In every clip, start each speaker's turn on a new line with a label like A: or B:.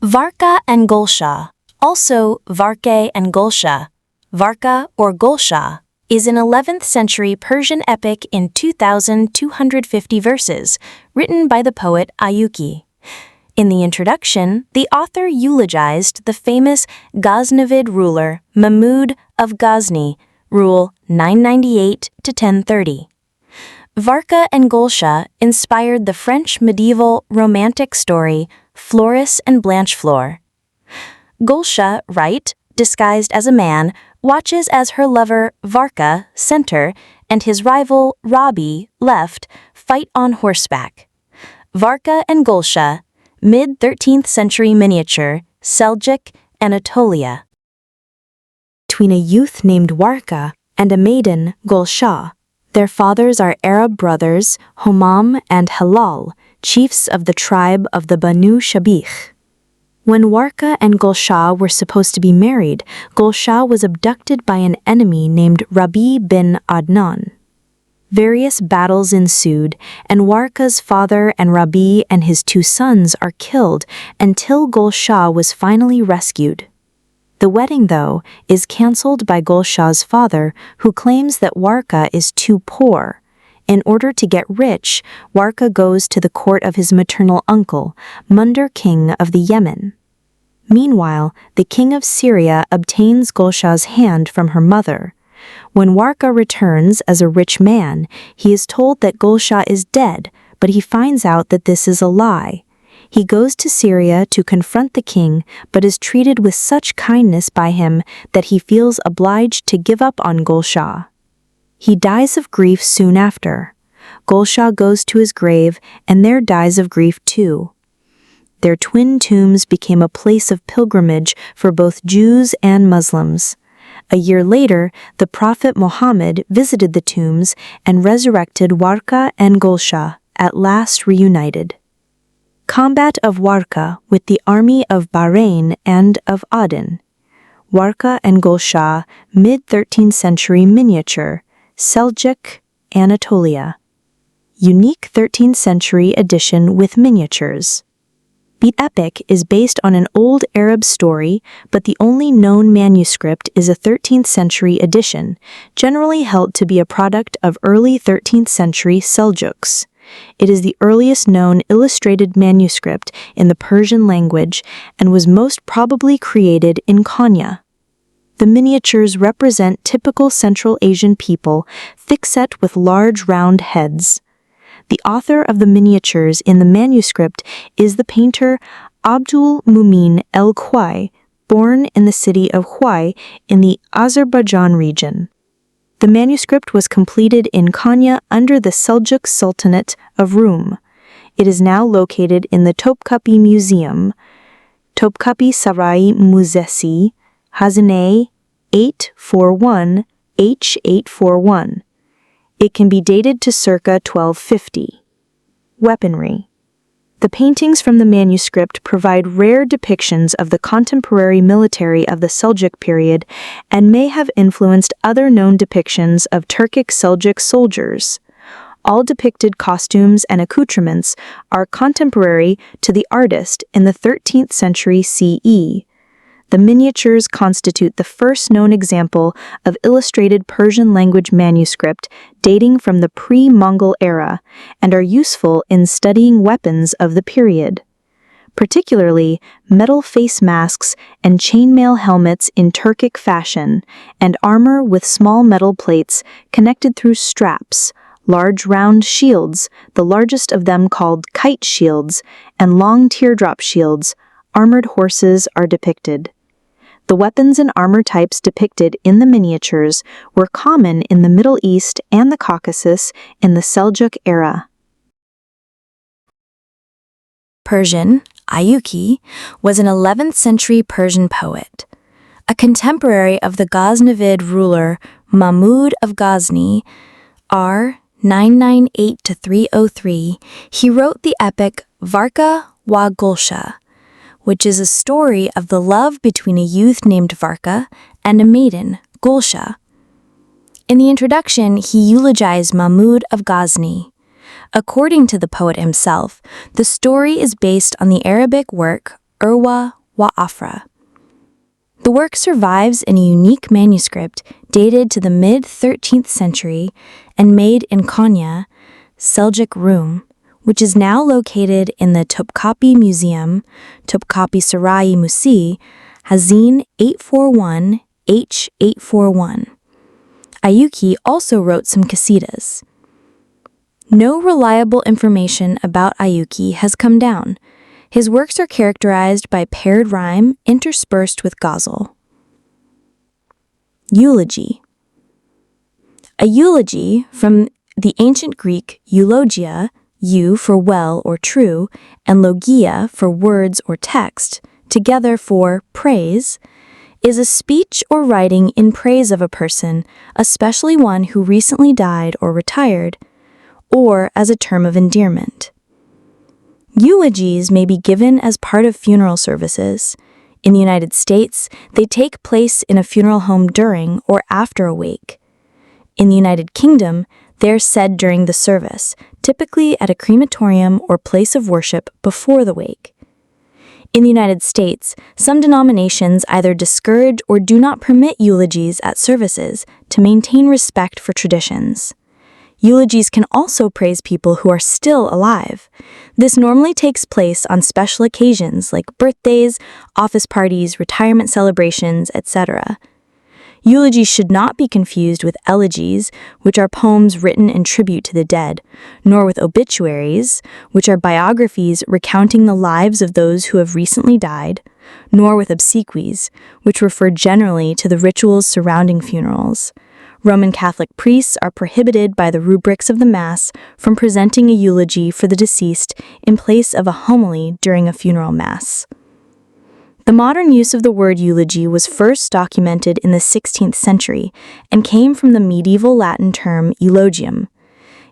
A: Varka and Gulsha, also Varke and Gulsha, Varka or Gulsha, is an 11th century Persian epic in 2,250 verses, written by the poet Ayuki. In the introduction, the author eulogized the famous Ghaznavid ruler Mahmud of Ghazni, rule 998 to 1030. Varka and Gulsha inspired the French medieval romantic story Floris and Blanchefleur. Gulsha, right, disguised as a man, watches as her lover Varka, center, and his rival Rabi, left, fight on horseback. Varka and Gulsha, mid-13th century miniature, Seljuk, Anatolia. Between a youth named Varka and a maiden, Gulsha. Their fathers are Arab brothers, Homam and Halal, chiefs of the tribe of the Banu Shabikh. When Varka and Gulsha were supposed to be married, Gulsha was abducted by an enemy named Rabi bin Adnan. Various battles ensued, and Varka's father and Rabi and his 2 sons are killed until Gulsha was finally rescued. The wedding, though, is cancelled by Gulsha's father, who claims that Varka is too poor. In order to get rich, Varka goes to the court of his maternal uncle, Mundar king of the Yemen. Meanwhile, the king of Syria obtains Gulsha's hand from her mother. When Varka returns as a rich man, he is told that Gulsha is dead, but he finds out that this is a lie. He goes to Syria to confront the king, but is treated with such kindness by him that he feels obliged to give up on Gulsha. He dies of grief soon after. Gulsha goes to his grave and there dies of grief too. Their twin tombs became a place of pilgrimage for both Jews and Muslims. A year later, the Prophet Muhammad visited the tombs and resurrected Varka and Gulsha, at last reunited. Combat of Varka with the army of Bahrain and of Aden. Varka and Gulsha, mid-13th century miniature, Seljuk, Anatolia. Unique 13th century edition with miniatures. The epic is based on an old Arab story, but the only known manuscript is a 13th century edition, generally held to be a product of early 13th century Seljuks. It is the earliest known illustrated manuscript in the Persian language and was most probably created in Konya. The miniatures represent typical Central Asian people, thick-set with large round heads. The author of the miniatures in the manuscript is the painter Abdul Mumin el-Khwai, born in the city of Khwai in the Azerbaijan region. The manuscript was completed in Konya under the Seljuk Sultanate of Rum. It is now located in the Topkapi Museum, Topkapi Saray Müzesi, Hazine 841 H841. It can be dated to circa 1250. Weaponry. The paintings from the manuscript provide rare depictions of the contemporary military of the Seljuk period and may have influenced other known depictions of Turkic Seljuk soldiers. All depicted costumes and accoutrements are contemporary to the artist in the 13th century CE. The miniatures constitute the first known example of illustrated Persian language manuscript dating from the pre-Mongol era and are useful in studying weapons of the period. Particularly, metal face masks and chainmail helmets in Turkic fashion, and armor with small metal plates connected through straps, large round shields, the largest of them called kite shields, and long teardrop shields, armored horses are depicted. The weapons and armor types depicted in the miniatures were common in the Middle East and the Caucasus in the Seljuk era. Persian, Ayuki, was an 11th century Persian poet. A contemporary of the Ghaznavid ruler Mahmud of Ghazni, r. 998-303, he wrote the epic Varka wa Gulsha, which is a story of the love between a youth named Varka and a maiden, Gulsha. In the introduction, he eulogized Mahmud of Ghazni. According to the poet himself, the story is based on the Arabic work Urwa wa Afra. The work survives in a unique manuscript dated to the mid-13th century and made in Konya, Seljuk Rum, which is now located in the Topkapi Museum, Topkapi Sarai Musi, Hazine 841H841. Ayuki also wrote some qasidas. No reliable information about Ayuki has come down. His works are characterized by paired rhyme interspersed with ghazal. Eulogy. A eulogy, from the ancient Greek eulogia, eu for well or true, and logia for words or text, together for praise, is a speech or writing in praise of a person, especially one who recently died or retired, or as a term of endearment. Eulogies may be given as part of funeral services. In the United States, they take place in a funeral home during or after a wake. In the United Kingdom, they are said during the service, typically at a crematorium or place of worship before the wake. In the United States, some denominations either discourage or do not permit eulogies at services to maintain respect for traditions. Eulogies can also praise people who are still alive. This normally takes place on special occasions like birthdays, office parties, retirement celebrations, etc. Eulogies should not be confused with elegies, which are poems written in tribute to the dead, nor with obituaries, which are biographies recounting the lives of those who have recently died, nor with obsequies, which refer generally to the rituals surrounding funerals. Roman Catholic priests are prohibited by the rubrics of the Mass from presenting a eulogy for the deceased in place of a homily during a funeral Mass. The modern use of the word eulogy was first documented in the 16th century and came from the medieval Latin term eulogium.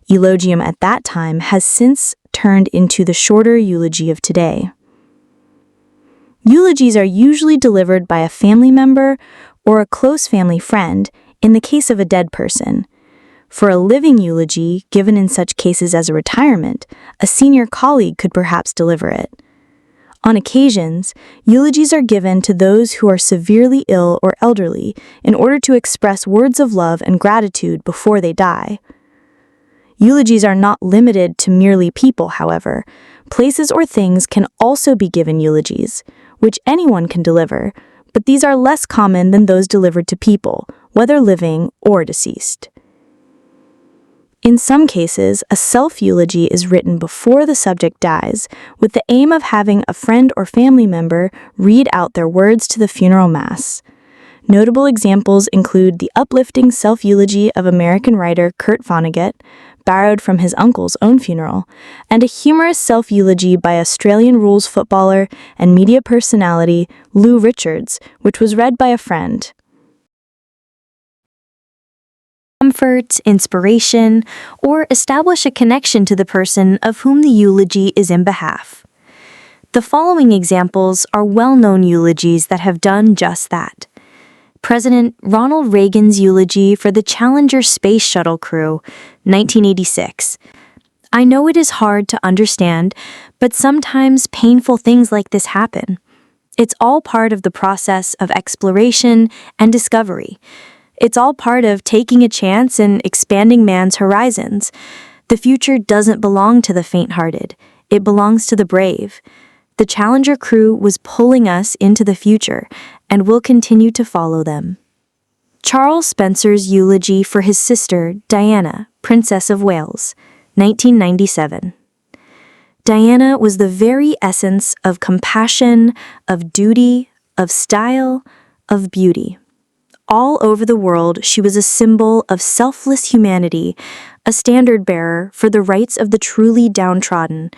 A: Eulogium at that time has since turned into the shorter eulogy of today. Eulogies are usually delivered by a family member or a close family friend in the case of a dead person. For a living eulogy, given in such cases as a retirement, a senior colleague could perhaps deliver it. On occasions, eulogies are given to those who are severely ill or elderly in order to express words of love and gratitude before they die. Eulogies are not limited to merely people, however. Places or things can also be given eulogies, which anyone can deliver, but these are less common than those delivered to people, whether living or deceased. In some cases, a self-eulogy is written before the subject dies, with the aim of having a friend or family member read out their words to the funeral Mass. Notable examples include the uplifting self-eulogy of American writer Kurt Vonnegut, borrowed from his uncle's own funeral, and a humorous self-eulogy by Australian rules footballer and media personality Lou Richards, which was read by a friend. Comfort, inspiration, or establish a connection to the person of whom the eulogy is in behalf. The following examples are well-known eulogies that have done just that. President Ronald Reagan's eulogy for the Challenger Space Shuttle crew, 1986. I know it is hard to understand, but sometimes painful things like this happen. It's all part of the process of exploration and discovery. It's all part of taking a chance and expanding man's horizons. The future doesn't belong to the faint-hearted. It belongs to the brave. The Challenger crew was pulling us into the future and will continue to follow them. Charles Spencer's eulogy for his sister, Diana, Princess of Wales, 1997. Diana was the very essence of compassion, of duty, of style, of beauty. All over the world, she was a symbol of selfless humanity, a standard-bearer for the rights of the truly downtrodden,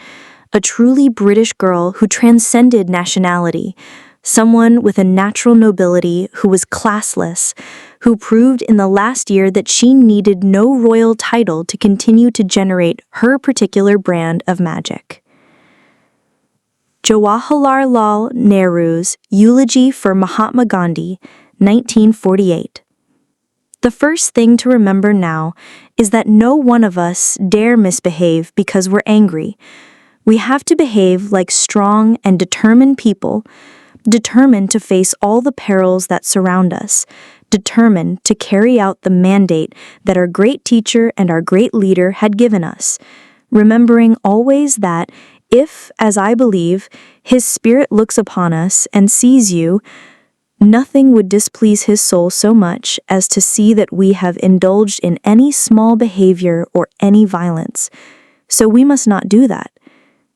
A: a truly British girl who transcended nationality, someone with a natural nobility who was classless, who proved in the last year that she needed no royal title to continue to generate her particular brand of magic. Jawaharlal Nehru's eulogy for Mahatma Gandhi, 1948. The first thing to remember now is that no one of us dare misbehave because we're angry. We have to behave like strong and determined people, determined to face all the perils that surround us, determined to carry out the mandate that our great teacher and our great leader had given us, remembering always that if, as I believe, His Spirit looks upon us and sees you, nothing would displease His soul so much as to see that we have indulged in any small behavior or any violence. So we must not do that.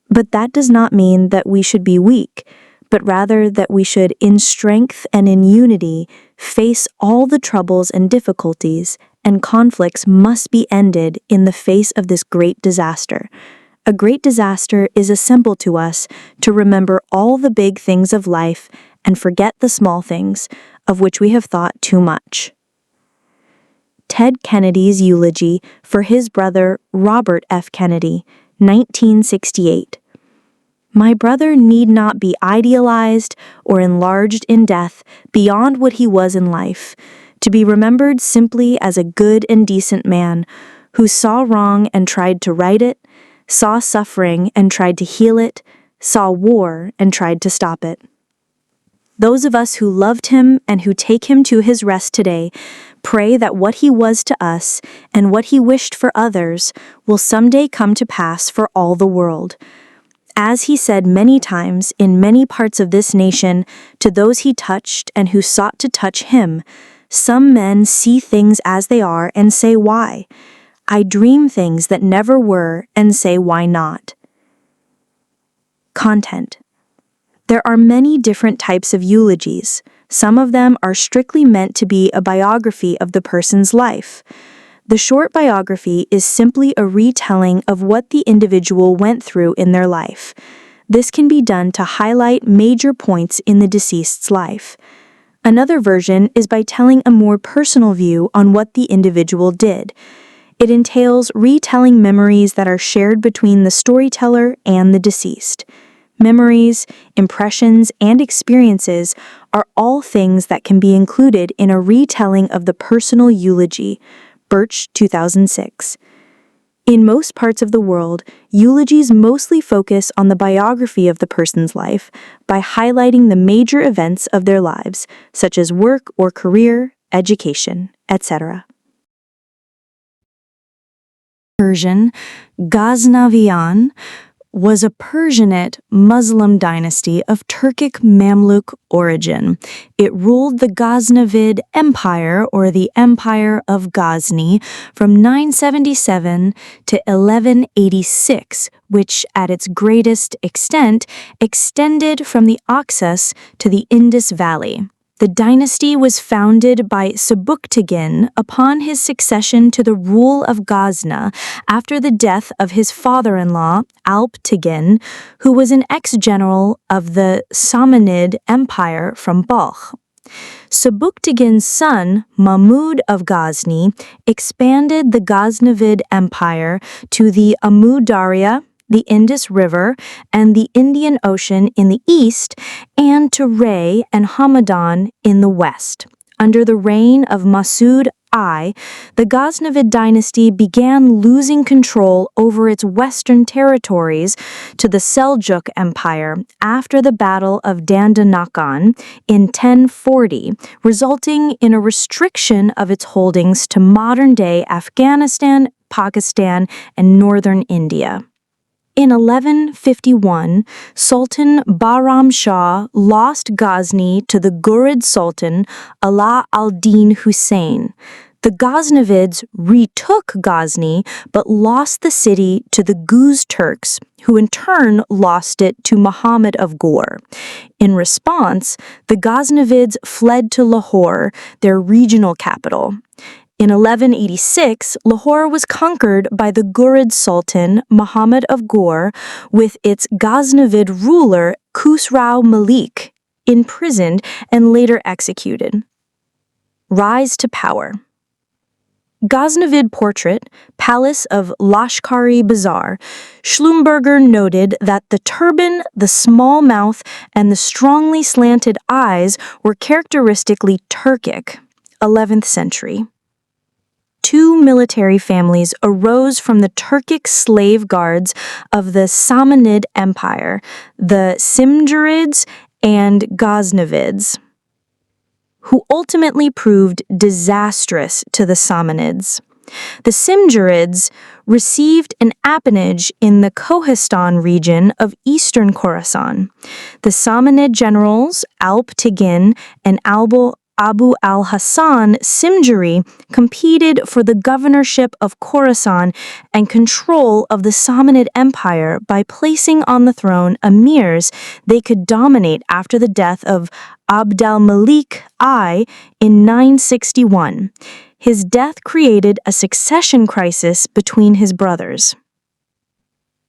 A: But that does not mean that we should be weak, but rather that we should, in strength and in unity, face all the troubles and difficulties, and conflicts must be ended in the face of this great disaster. A great disaster is a symbol to us to remember all the big things of life and forget the small things, of which we have thought too much. Ted Kennedy's eulogy for his brother Robert F. Kennedy, 1968. My brother need not be idealized or enlarged in death beyond what he was in life, to be remembered simply as a good and decent man who saw wrong and tried to right it, saw suffering and tried to heal it, saw war and tried to stop it. Those of us who loved him and who take him to his rest today pray that what he was to us and what he wished for others will someday come to pass for all the world. As he said many times in many parts of this nation to those he touched and who sought to touch him, some men see things as they are and say, why? I dream things that never were and say, why not? Content. There are many different types of eulogies. Some of them are strictly meant to be a biography of the person's life. The short biography is simply a retelling of what the individual went through in their life. This can be done to highlight major points in the deceased's life. Another version is by telling a more personal view on what the individual did. It entails retelling memories that are shared between the storyteller and the deceased. Memories, impressions, and experiences are all things that can be included in a retelling of the personal eulogy. Birch, 2006. In most parts of the world, eulogies mostly focus on the biography of the person's life by highlighting the major events of their lives, such as work or career, education, etc. Persian, Ghaznavian, was a Persianate Muslim dynasty of Turkic Mamluk origin. It ruled the Ghaznavid Empire, or the Empire of Ghazni, from 977 to 1186, which, at its greatest extent, extended from the Oxus to the Indus Valley. The dynasty was founded by Sebuktigin upon his succession to the rule of Ghazna after the death of his father-in-law, Alptigin, who was an ex-general of the Samanid Empire from Balkh. Sebuktigin's son, Mahmud of Ghazni, expanded the Ghaznavid Empire to the Amu Darya, the Indus River, and the Indian Ocean in the east, and to Ray and Hamadan in the west. Under the reign of Masud I, the Ghaznavid dynasty began losing control over its western territories to the Seljuk Empire after the Battle of Dandanakan in 1040, resulting in a restriction of its holdings to modern-day Afghanistan, Pakistan, and northern India. In 1151, Sultan Bahram Shah lost Ghazni to the Ghurid Sultan Ala al-Din Hussein. The Ghaznavids retook Ghazni but lost the city to the Guz Turks, who in turn lost it to Muhammad of Ghor. In response, the Ghaznavids fled to Lahore, their regional capital. In 1186, Lahore was conquered by the Ghurid Sultan Muhammad of Ghor, with its Ghaznavid ruler Khusrau Malik imprisoned and later executed. Rise to power. Ghaznavid portrait, Palace of Lashkari Bazaar. Schlumberger noted that the turban, the small mouth, and the strongly slanted eyes were characteristically Turkic, 11th century. two military families arose from the Turkic slave guards of the Samanid Empire, the Simjurids and Ghaznavids, who ultimately proved disastrous to the Samanids. The Simjurids received an appanage in the Kohistan region of eastern Khorasan. The Samanid generals Alp Tigin and Abu al-Hassan Simjuri competed for the governorship of Khorasan and control of the Samanid Empire by placing on the throne emirs they could dominate after the death of Abd al-Malik I in 961. His death created a succession crisis between his brothers.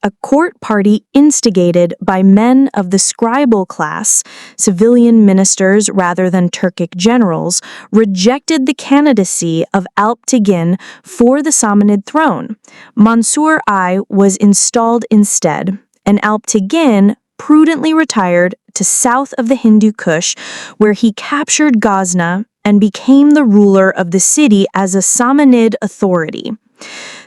A: A court party instigated by men of the scribal class, civilian ministers rather than Turkic generals, rejected the candidacy of Alp Tigin for the Samanid throne. Mansur I was installed instead, and Alp Tigin prudently retired to south of the Hindu Kush, where he captured Ghazna and became the ruler of the city as a Samanid authority.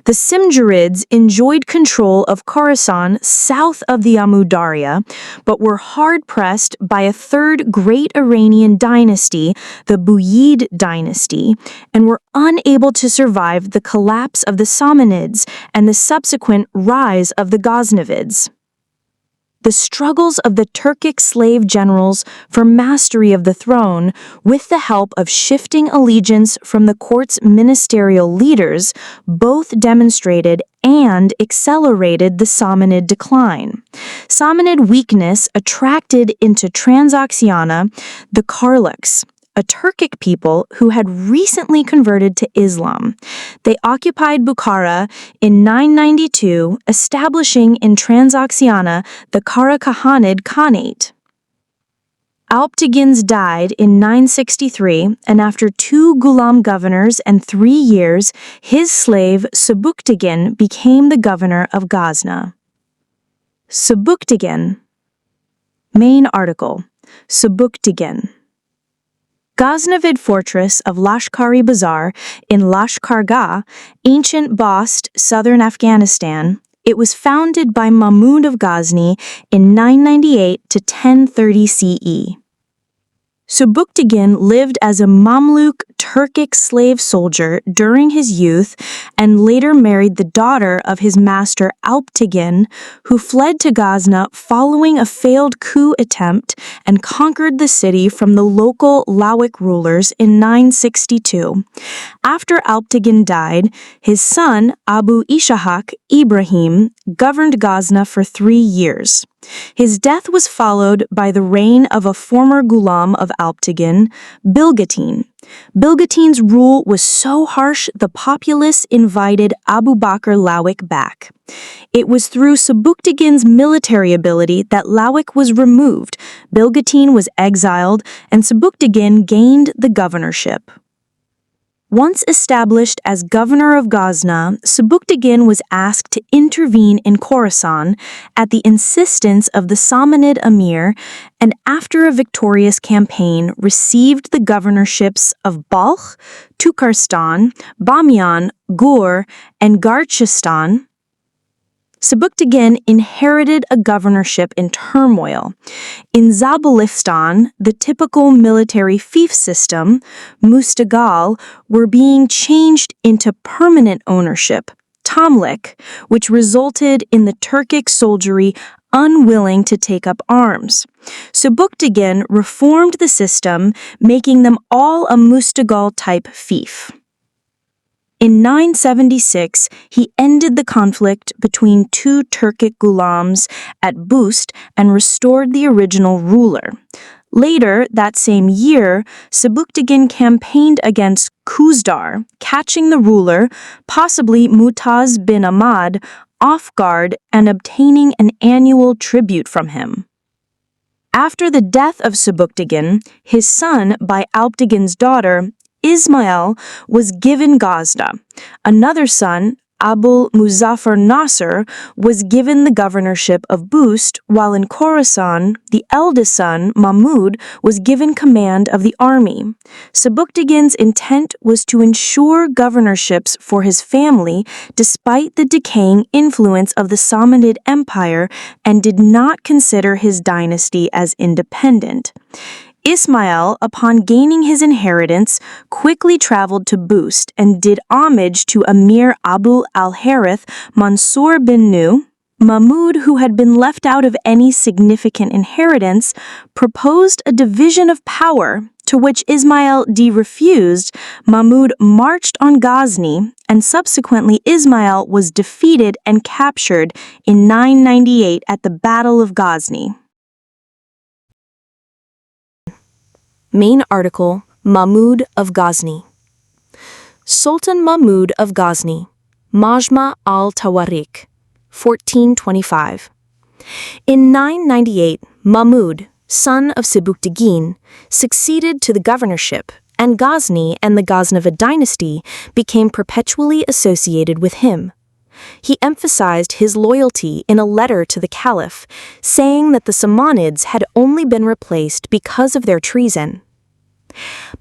A: The Simjurids enjoyed control of Khorasan south of the Amu Darya, but were hard-pressed by a third great Iranian dynasty, the Buyid dynasty, and were unable to survive the collapse of the Samanids and the subsequent rise of the Ghaznavids. The struggles of the Turkic slave generals for mastery of the throne, with the help of shifting allegiance from the court's ministerial leaders, both demonstrated and accelerated the Samanid decline. Samanid weakness attracted into Transoxiana the Karluks, a Turkic people who had recently converted to Islam. They occupied Bukhara in 992, establishing in Transoxiana the Kara Khahanid Khanate. Alp Tigin died in 963, and after 2 Ghulam governors and 3 years, his slave Subuktigin became the governor of Ghazna. Subuktigin. Main article. Subuktigin. Ghaznavid fortress of Lashkari Bazar in Lashkargah, ancient Bast, southern Afghanistan. It was founded by Mahmud of Ghazni in 998 to 1030 CE. Subuktigin lived as a Mamluk Turkic slave soldier during his youth and later married the daughter of his master Alp Tigin, who fled to Ghazna following a failed coup attempt and conquered the city from the local Lawik rulers in 962. After Alp Tigin died, his son Abu Ishahak Ibrahim governed Ghazna for 3 years. His death was followed by the reign of a former Ghulam of Alp Tigin, Bilgatin. Bilgatin's rule was so harsh the populace invited Abu Bakr Lawik back. It was through Subuktigin's military ability that Lawik was removed, Bilgatin was exiled, and Subuktigin gained the governorship. Once established as governor of Ghazna, Subuktigin was asked to intervene in Khorasan at the insistence of the Samanid emir, and after a victorious campaign received the governorships of Balkh, Turkestan, Bamiyan, Gur, and Garchistan. Subuktigin inherited a governorship in turmoil. In Zabulistan, the typical military fief system, Mustagal, were being changed into permanent ownership, Tamlik, which resulted in the Turkic soldiery unwilling to take up arms. Subuktigin reformed the system, making them all a Mustagal-type fief. In 976, he ended the conflict between 2 Turkic Ghulams at Bust and restored the original ruler. Later, that same year, Subuktigin campaigned against Kuzdar, catching the ruler, possibly Mutaz bin Ahmad, off guard and obtaining an annual tribute from him. After the death of Subuktigin, his son by Alptigin's daughter, Ismail, was given Ghazna. Another son,
B: Abul Muzaffar Nasser was given the governorship of Bust, while in Khorasan, the eldest son, Mahmud, was given command of the army. Sebuktigin intent was to ensure governorships for his family despite the decaying influence of the Samanid Empire and did not consider his dynasty as independent. Ismail, upon gaining his inheritance, quickly traveled to Bust and did homage to Emir Abu al-Harith Mansur bin Nu. Mahmud, who had been left out of any significant inheritance, proposed a division of power, to which Ismail refused. Mahmud marched on Ghazni, and subsequently Ismail was defeated and captured in 998 at the Battle of Ghazni.
A: Main article, Mahmud of Ghazni. Sultan Mahmud of Ghazni, Majma al-Tawarik, 1425. In 998, Mahmud, son of Sebuktigin, succeeded to the governorship, and Ghazni and the Ghaznavid dynasty became perpetually associated with him. He emphasized his loyalty in a letter to the Caliph, saying that the Samanids had only been replaced because of their treason.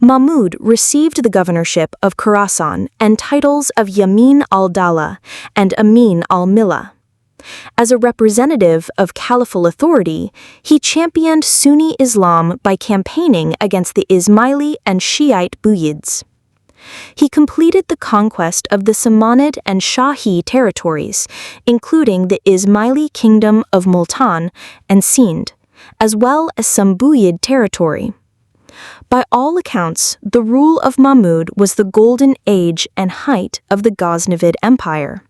A: Mahmud received the governorship of Khorasan and titles of Yamin al-Dawla and Amin al-Millah. As a representative of caliphal authority, he championed Sunni Islam by campaigning against the Ismaili and Shiite Buyids. He completed the conquest of the Samanid and Shahi territories, including the Ismaili kingdom of Multan and Sind, as well as some Buyid territory. By all accounts, the rule of Mahmud was the golden age and height of the Ghaznavid Empire.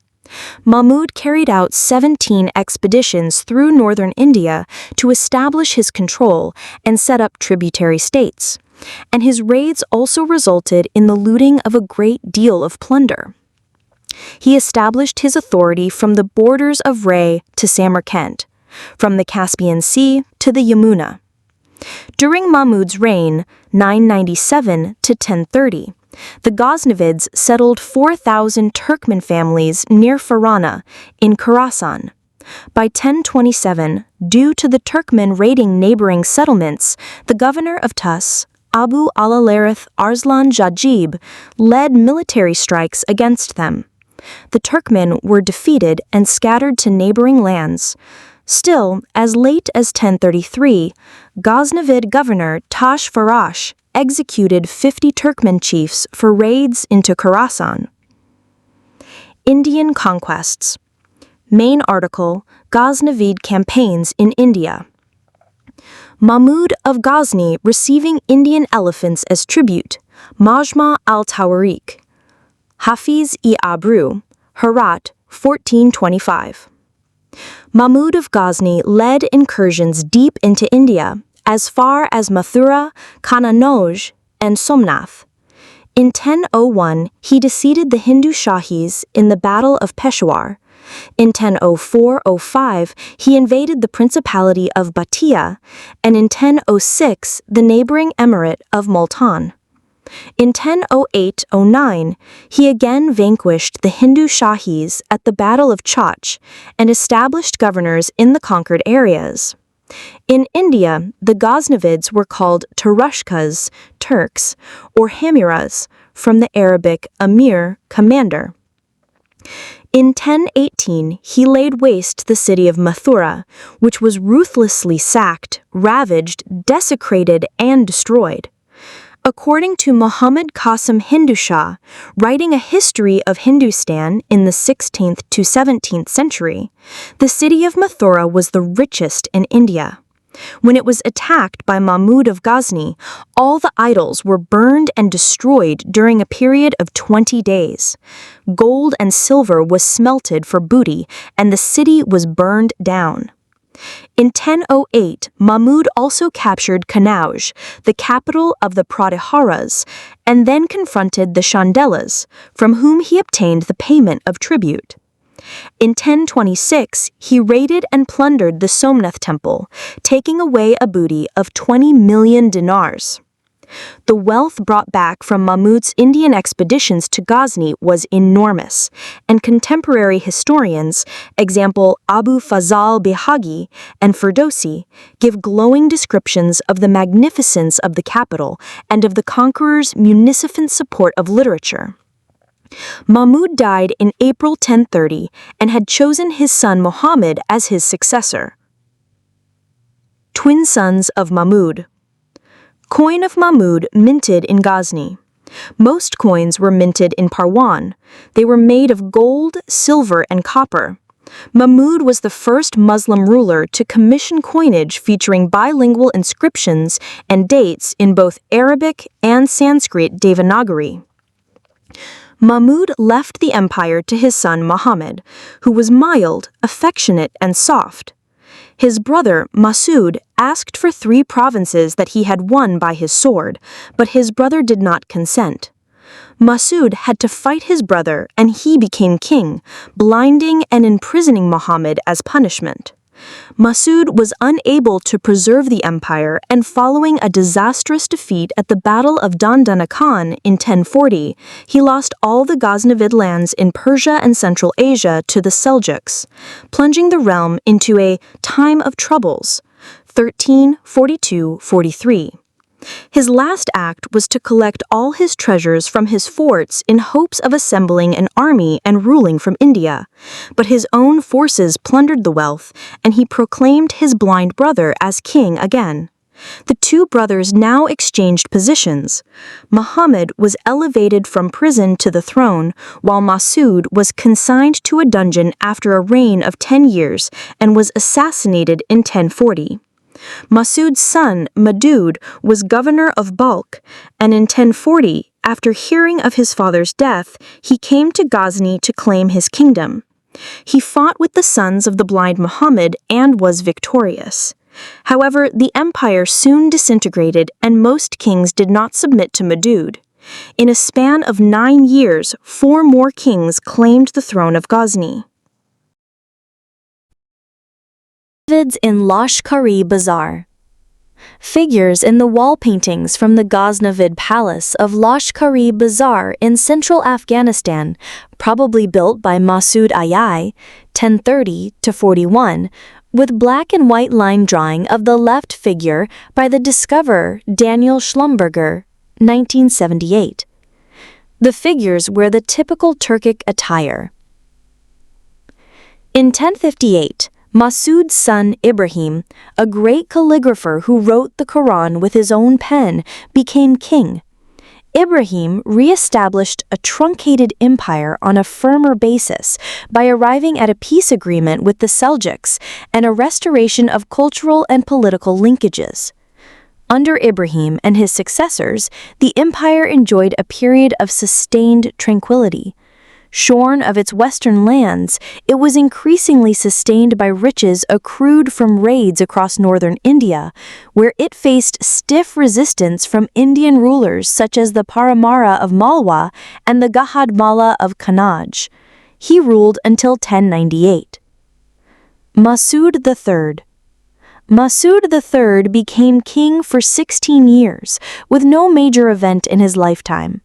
A: Mahmud carried out 17 expeditions through northern India to establish his control and set up tributary states, and his raids also resulted in the looting of a great deal of plunder. He established his authority from the borders of Ray to Samarkand, from the Caspian Sea to the Yamuna. During Mahmud's reign, 997 to 1030, the Ghaznavids settled 4,000 Turkmen families near Farana in Khorasan. By 1027, due to the Turkmen raiding neighboring settlements, the governor of Tus, Abu al-Larith Arslan Jajib, led military strikes against them. The Turkmen were defeated and scattered to neighboring lands. Still, as late as 1033, Ghaznavid governor Tash Farash executed 50 Turkmen chiefs for raids into Khorasan. Indian conquests. Main article, Ghaznavid campaigns in India. Mahmud of Ghazni receiving Indian elephants as tribute, Majma al-Tawarik. Hafiz-e-Abru, Herat, 1425. Mahmud of Ghazni led incursions deep into India, as far as Mathura, Kannauj, and Somnath. In 1001, he defeated the Hindu Shahis in the Battle of Peshawar. In 1004-05, he invaded the Principality of Bhatia, and in 1006, the neighboring emirate of Multan. In 1008-09, he again vanquished the Hindu Shahis at the Battle of Chach and established governors in the conquered areas. In India, the Ghaznavids were called Turushkas, Turks, or Hamiras, from the Arabic Amir, commander. In 1018, he laid waste the city of Mathura, which was ruthlessly sacked, ravaged, desecrated, and destroyed. According to Muhammad Qasim Hindu Shah, writing a history of Hindustan in the 16th to 17th century, the city of Mathura was the richest in India. When it was attacked by Mahmud of Ghazni, all the idols were burned and destroyed during a period of 20 days. Gold and silver was smelted for booty, and the city was burned down. In 1008, Mahmud also captured Kannauj, the capital of the Pratiharas, and then confronted the Chandelas, from whom he obtained the payment of tribute. In 1026, he raided and plundered the Somnath temple, taking away a booty of 20 million dinars.
B: The wealth brought back from Mahmud's Indian expeditions to Ghazni was enormous, and contemporary historians, example Abu Fazal Bihagi and Ferdowsi, give glowing descriptions of the magnificence of the capital and of the conqueror's munificent support of literature. Mahmud died in April 1030 and had chosen his son Muhammad as his successor. Twin sons of Mahmud. Coin of Mahmud minted in Ghazni. Most coins were minted in Parwan. They were made of gold, silver, and copper. Mahmud was the first Muslim ruler to commission coinage featuring bilingual inscriptions and dates in both Arabic and Sanskrit Devanagari. Mahmud left the empire to his son Muhammad, who was mild, affectionate, and soft. His brother, Masud, asked for 3 provinces that he had won by his sword, but his brother did not consent. Masud had to fight his brother and he became king, blinding and imprisoning Muhammad as punishment. Masud was unable to preserve the empire, and following a disastrous defeat at the Battle of Dandanakan in 1040, he lost all the Ghaznavid lands in Persia and Central Asia to the Seljuks, plunging the realm into a time of troubles, 1342-43. His last act was to collect all his treasures from his forts in hopes of assembling an army and ruling from India, but his own forces plundered the wealth, and he proclaimed his blind brother as king again. The 2 brothers now exchanged positions. Muhammad was elevated from prison to the throne, while Masud was consigned to a dungeon after a reign of 10 years and was assassinated in 1040. Masud's son, Madud, was governor of Balkh, and in 1040, after hearing of his father's death, he came to Ghazni to claim his kingdom. He fought with the sons of the blind Muhammad and was victorious. However, the empire soon disintegrated and most kings did not submit to Madud. In a span of 9 years, 4 more kings claimed the throne of Ghazni.
A: Vids in Lashkari Bazaar. Figures in the wall paintings from the Ghaznavid Palace of Lashkari Bazaar in central Afghanistan, probably built by Masud Ayai, 1030-41, with black and white line drawing of the left figure by the discoverer Daniel Schlumberger, 1978. The figures wear the typical Turkic attire. In 1058, Masud's son Ibrahim, a great calligrapher who wrote the Quran with his own pen, became king. Ibrahim re-established a truncated empire on a firmer basis by arriving at a peace agreement with the Seljuks and a restoration of cultural and political linkages. Under Ibrahim and his successors, the empire enjoyed a period of sustained tranquility. Shorn of its western lands, it was increasingly sustained by riches accrued from raids across northern India, where it faced stiff resistance from Indian rulers such as the Paramara of Malwa and the Gahadmala of Kannauj. He ruled until 1098. Masud III. Masud III became king for 16 years, with no major event in his lifetime.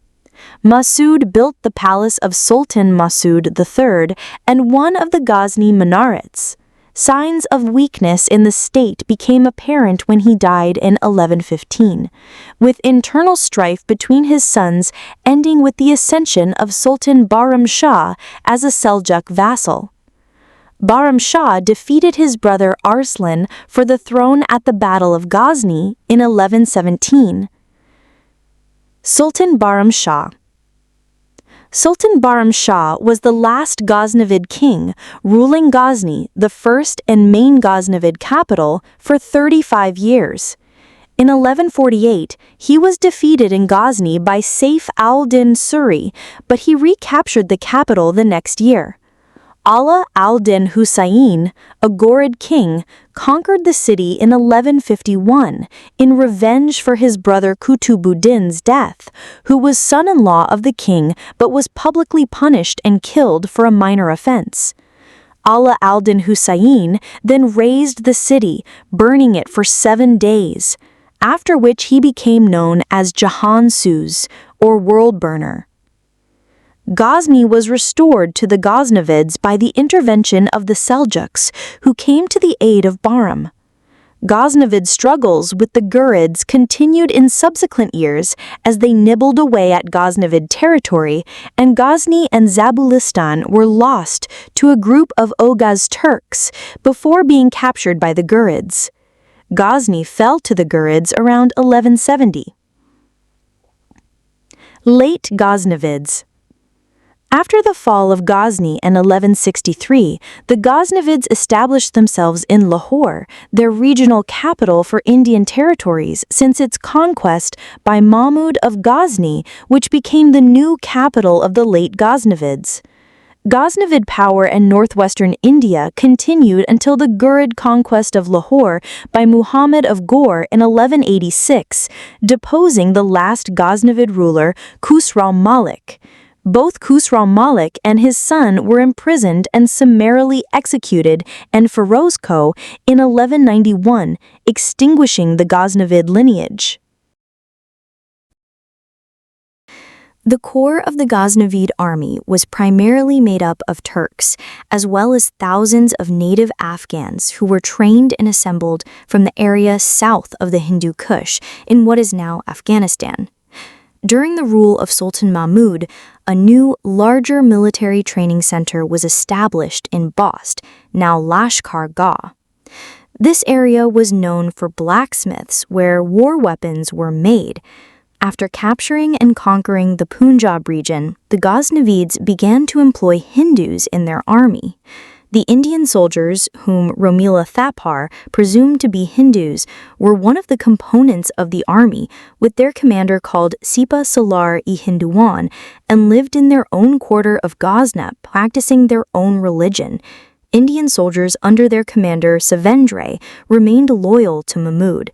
A: Masud built the palace of Sultan Masud III and one of the Ghazni minarets. Signs of weakness in the state became apparent when he died in 1115, with internal strife between his sons ending with the ascension of Sultan Bahram Shah as a Seljuk vassal. Bahram Shah defeated his brother Arslan for the throne at the Battle of Ghazni in 1117. Sultan Bahram Shah. Sultan Bahram Shah was the last Ghaznavid king, ruling Ghazni, the first and main Ghaznavid capital, for 35 years. In 1148, he was defeated in Ghazni by Saif al-Din Suri, but he recaptured the capital the next year. Ala al-Din Husayn, a Ghorid king, conquered the city in 1151 in revenge for his brother Kutubuddin's death, who was son-in-law of the king but was publicly punished and killed for a minor offense. Ala al-Din Husayn then razed the city, burning it for 7 days.
B: after which he became known as Jahan Suz, or World Burner. Ghazni was restored to the Ghaznavids by the intervention of the Seljuks, who came to the aid of Bahram. Ghaznavid struggles with the Ghurids continued in subsequent years as they nibbled away at Ghaznavid territory, and Ghazni and Zabulistan were lost to a group of Oghuz Turks before being captured by the Ghurids. Ghazni fell to the Ghurids around 1170. Late Ghaznavids. After the fall of Ghazni in 1163, the Ghaznavids established themselves in Lahore, their regional capital for Indian territories since its conquest by Mahmud of Ghazni, which became the new capital of the late Ghaznavids. Ghaznavid power in northwestern India continued until the Ghurid conquest of Lahore by Muhammad of Ghor in 1186, deposing the last Ghaznavid ruler Khusrau Malik. Both Khusrau Malik and his son were imprisoned and summarily executed in Firozkoh in 1191, extinguishing the Ghaznavid lineage.
A: The core of the Ghaznavid army was primarily made up of Turks, as well as thousands of native Afghans who were trained and assembled from the area south of the Hindu Kush in what is now Afghanistan. During the rule of Sultan Mahmud, a new, larger military training center was established in Bast, now Lashkar Gah. This area was known for blacksmiths where war weapons were made. After capturing and conquering the Punjab region, the Ghaznavids began to employ Hindus in their army. The Indian soldiers, whom Romila Thapar presumed to be Hindus, were one of the components of the army, with their commander called Sipa Salar-e Hinduan, and lived in their own quarter of Ghazna, practicing their own religion. Indian soldiers under their commander Savendre remained loyal to Mahmud.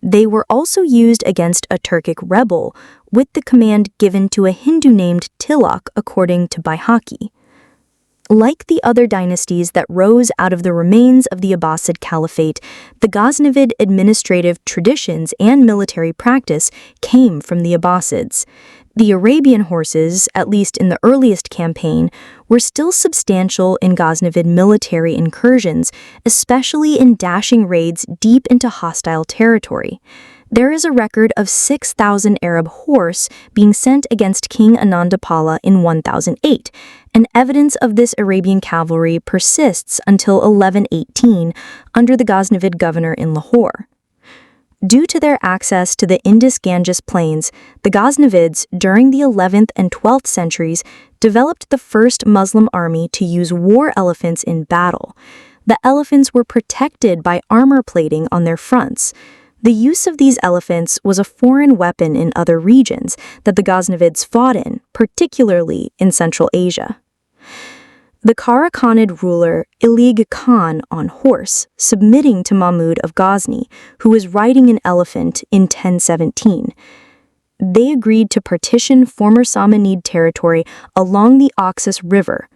A: They were also used against a Turkic rebel, with the command given to a Hindu named Tilak, according to Baihaqi. Like the other dynasties that rose out of the remains of the Abbasid Caliphate, the Ghaznavid administrative traditions and military practice came from the Abbasids. The Arabian horses, at least in the earliest campaign, were still substantial in Ghaznavid military incursions, especially in dashing raids deep into hostile territory. There is a record of 6,000 Arab horse being sent against King Anandapala in 1008, and evidence of this Arabian cavalry persists until 1118 under the Ghaznavid governor in Lahore. Due to their access to the Indus-Ganges plains, the Ghaznavids, during the 11th and 12th centuries, developed the first Muslim army to use war elephants in battle. The elephants were protected by armor plating on their fronts. The use of these elephants was a foreign weapon in other regions that the Ghaznavids fought in, particularly in Central Asia. The Karakhanid ruler Ilig Khan on horse, submitting to Mahmud of Ghazni, who was riding an elephant in 1017. They agreed to partition former Samanid territory along the Oxus River,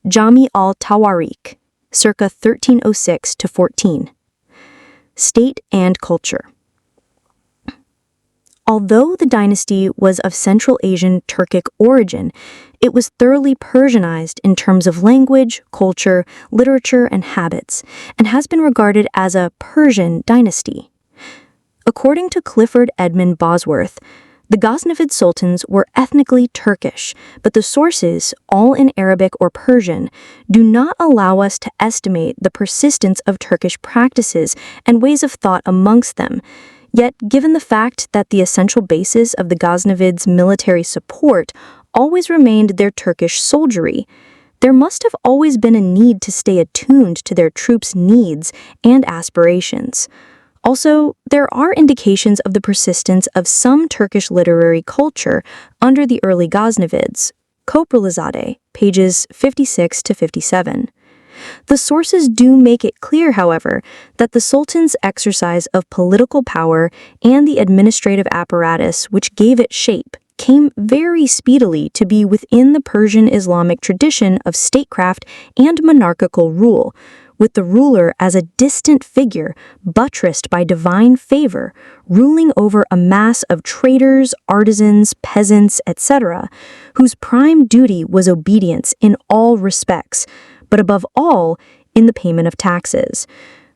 A: Jami al-Tawarik, circa 1306 to 14. State and culture. Although the dynasty was of Central Asian Turkic origin, it was thoroughly Persianized in terms of language, culture, literature, and habits, and has been regarded as a Persian dynasty. According to Clifford Edmund Bosworth, the Ghaznavid sultans were ethnically Turkish, but the sources, all in Arabic or Persian, do not allow us to estimate the persistence of Turkish practices and ways of thought amongst them. Yet, given the fact that the essential basis of the Ghaznavids' military support always remained their Turkish soldiery, there must have always been a need to stay attuned to their troops' needs and aspirations. Also, there are indications of the persistence of some Turkish literary culture under the early Ghaznavids. Kopralizadeh, pages 56 to 57. The sources do make it clear, however, that the sultan's exercise of political power and the administrative apparatus which gave it shape came very speedily to be within the Persian Islamic tradition of statecraft and monarchical rule,
B: with the ruler as a distant figure buttressed by divine favor, ruling over a mass of traders, artisans, peasants, etc., whose prime duty was obedience in all respects, but above all, in the payment of taxes.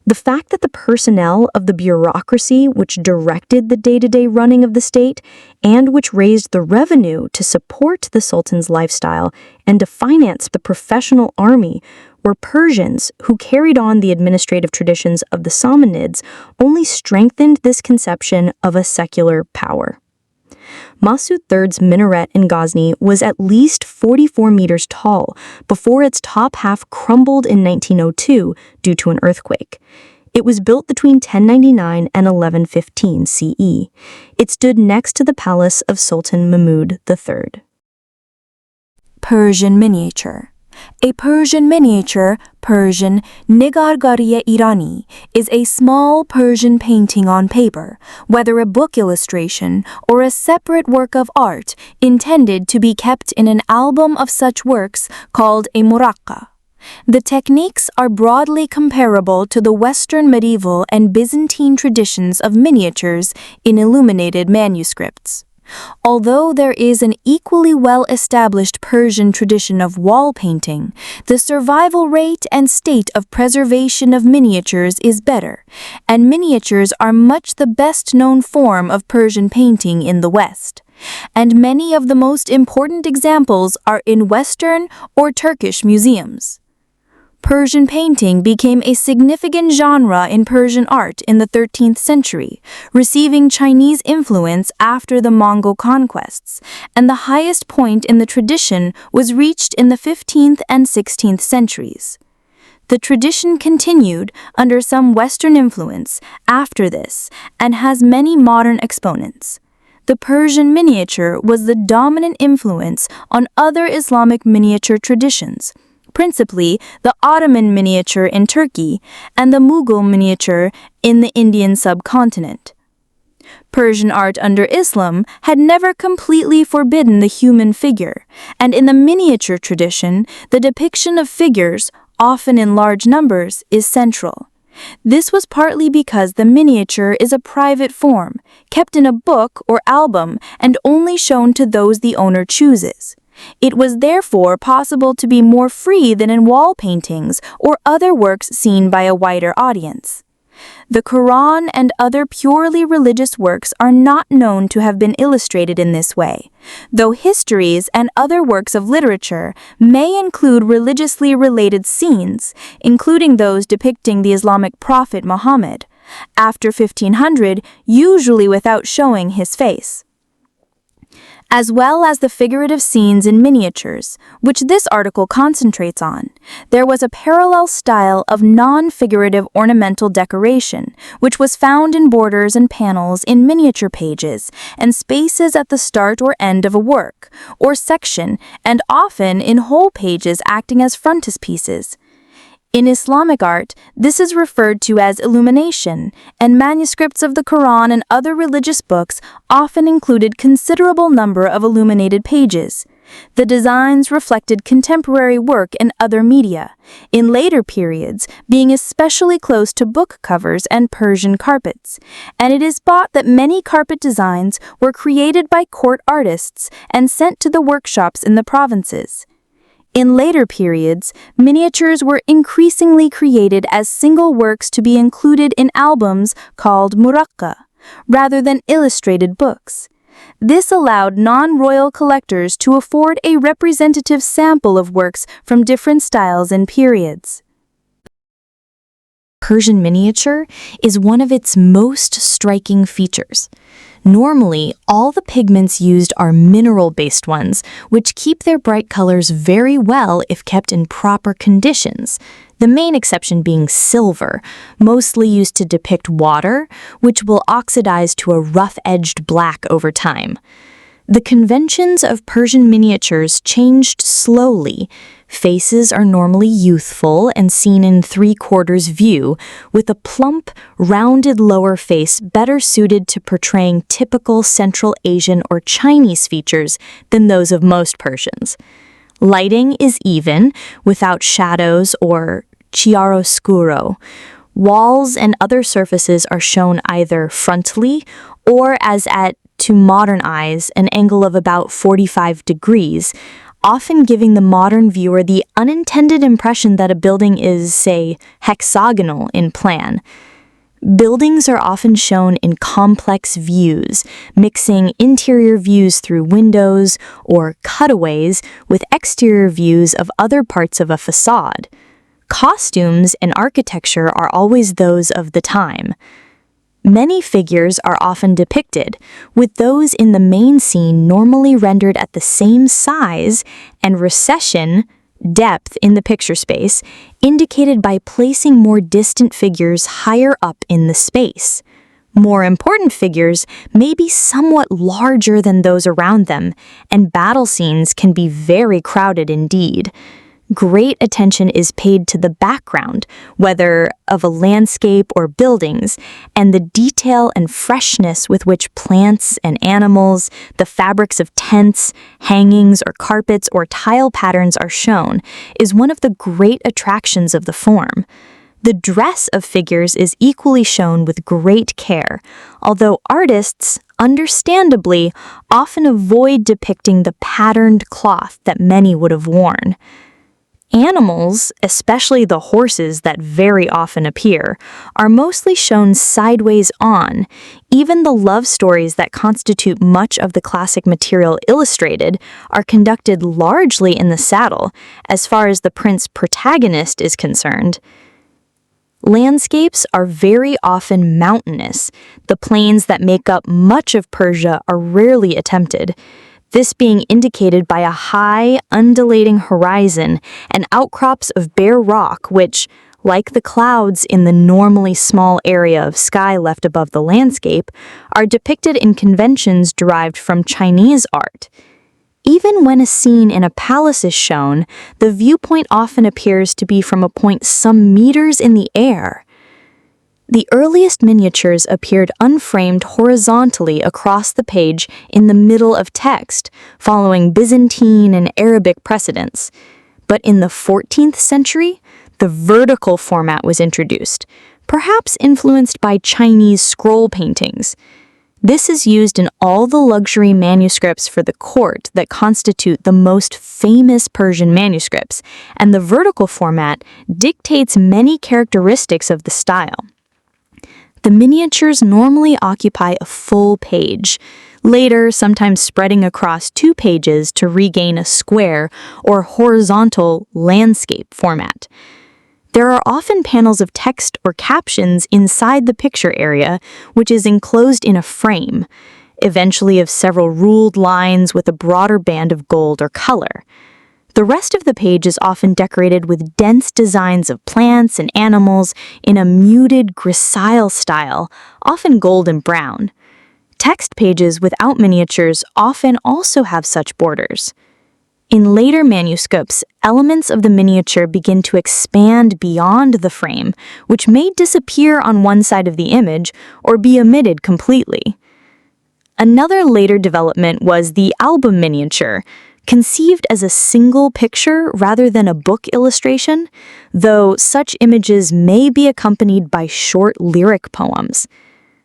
B: The fact that the personnel of the bureaucracy which directed the day-to-day running of the state and which raised the revenue to support the sultan's lifestyle and to finance the professional army were Persians who carried on the administrative traditions of the Samanids only strengthened this conception of a secular power. Masud III's minaret in Ghazni was at least 44 meters tall before its top half crumbled in 1902 due to an earthquake. It was built between 1099 and 1115 CE. It stood next to the palace of Sultan Mahmud III.
A: Persian miniature. A Persian miniature, Persian Nigargariye Irani, is a small Persian painting on paper, whether a book illustration or a separate work of art intended to be kept in an album of such works called a Muraqqa. The techniques are broadly comparable to the Western medieval and Byzantine traditions of miniatures in illuminated manuscripts. Although there is an equally well-established Persian tradition of wall painting, the survival rate and state of preservation of miniatures is better, and miniatures are much the best-known form of Persian painting in the West. And many of the most important examples are in Western or Turkish museums. Persian painting became a significant genre in Persian art in the 13th century, receiving Chinese influence after the Mongol conquests, and the highest point in the tradition was reached in the 15th and 16th centuries. The tradition continued under some Western influence after this and has many modern exponents. The Persian miniature was the dominant influence on other Islamic miniature traditions, principally the Ottoman miniature in Turkey and the Mughal miniature in the Indian subcontinent. Persian art under Islam had never completely forbidden the human figure, and in the miniature tradition, the depiction of figures, often in large numbers, is central. This was partly because the miniature is a private form, kept in a book or album and only shown to those the owner chooses. It was therefore possible to be more free than in wall paintings or other works seen by a wider audience. The Quran and other purely religious works are not known to have been illustrated in this way, though histories and other works of literature may include religiously related scenes, including those depicting the Islamic prophet Muhammad, after 1500, usually without showing his face, as well as the figurative scenes in miniatures, which this article concentrates on. There was a parallel style of non-figurative ornamental decoration, which was found in borders and panels in miniature pages and spaces at the start or end of a work, or section, and often in whole pages acting as frontispieces. In Islamic art, this is referred to as illumination, and manuscripts of the Quran and other religious books often included considerable number of illuminated pages. The designs reflected contemporary work in other media, in later periods being especially close to book covers and Persian carpets, and it is thought that many carpet designs were created by court artists and sent to the workshops in the provinces. In later periods, miniatures were increasingly created as single works to be included in albums called Muraqqa, rather than illustrated books. This allowed non-royal collectors to afford a representative sample of works from different styles and periods. Persian miniature is one of its most striking features. Normally, all the pigments used are mineral-based ones, which keep their bright colors very well if kept in proper conditions, the main exception being silver, mostly used to depict water, which will oxidize to a rough-edged black over time. The conventions of Persian miniatures changed slowly. Faces are normally youthful and seen in three-quarters view, with a plump, rounded lower face better suited to portraying typical Central Asian or Chinese features than those of most Persians. Lighting is even, without shadows or chiaroscuro. Walls and other surfaces are shown either frontally or as at, to modern eyes, an angle of about 45 degrees, often giving the modern viewer the unintended impression that a building is, say, hexagonal in plan. Buildings are often shown in complex views, mixing interior views through windows or cutaways with exterior views of other parts of a facade. Costumes and architecture are always those of the time. Many figures are often depicted, with those in the main scene normally rendered at the same size and recession, depth in the picture space, indicated by placing more distant figures higher up in the space. More important figures may be somewhat larger than those around them, and battle scenes can be very crowded indeed. Great attention is paid to the background, whether of a landscape or buildings, and the detail and freshness with which plants and animals, the fabrics of tents, hangings or carpets or tile patterns are shown is one of the great attractions of the form. The dress of figures is equally shown with great care, although artists, understandably, often avoid depicting the patterned cloth that many would have worn. Animals, especially the horses that very often appear, are mostly shown sideways on. Even the love stories that constitute much of the classic material illustrated are conducted largely in the saddle, as far as the print's protagonist is concerned. Landscapes are very often mountainous. The plains that make up much of Persia are rarely attempted, this being indicated by a high, undulating horizon and outcrops of bare rock which, like the clouds in the normally small area of sky left above the landscape, are depicted in conventions derived from Chinese art. Even when a scene in a palace is shown, the viewpoint often appears to be from a point some meters in the air. The earliest miniatures appeared unframed horizontally across the page in the middle of text, following Byzantine and Arabic precedents. But in the 14th century, the vertical format was introduced, perhaps influenced by Chinese scroll paintings. This is used in all the luxury manuscripts for the court that constitute the most famous Persian manuscripts, and the vertical format dictates many characteristics of the style. The miniatures normally occupy a full page, later sometimes spreading across 2 pages to regain a square or horizontal landscape format. There are often panels of text or captions inside the picture area, which is enclosed in a frame, eventually of several ruled lines with a broader band of gold or color. The rest of the page is often decorated with dense designs of plants and animals in a muted, gracile style, often gold and brown. Text pages without miniatures often also have such borders. In later manuscripts, elements of the miniature begin to expand beyond the frame, which may disappear on one side of the image or be omitted completely. Another later development was the album miniature, conceived as a single picture rather than a book illustration, though such images may be accompanied by short lyric poems.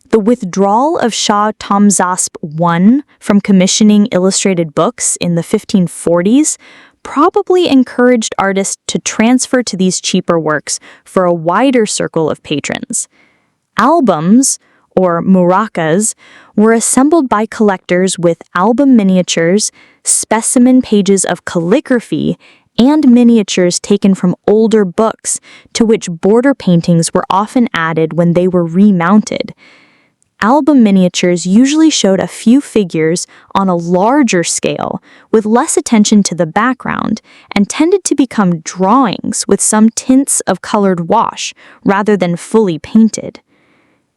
A: The withdrawal of Shah Tahmasp I from commissioning illustrated books in the 1540s probably encouraged artists to transfer to these cheaper works for a wider circle of patrons. Albums, or Muraqqas, were assembled by collectors with album miniatures, specimen pages of calligraphy, and miniatures taken from older books, to which border paintings were often added when they were remounted. Album miniatures usually showed a few figures on a larger scale, with less attention to the background, and tended to become drawings with some tints of colored wash, rather than fully painted.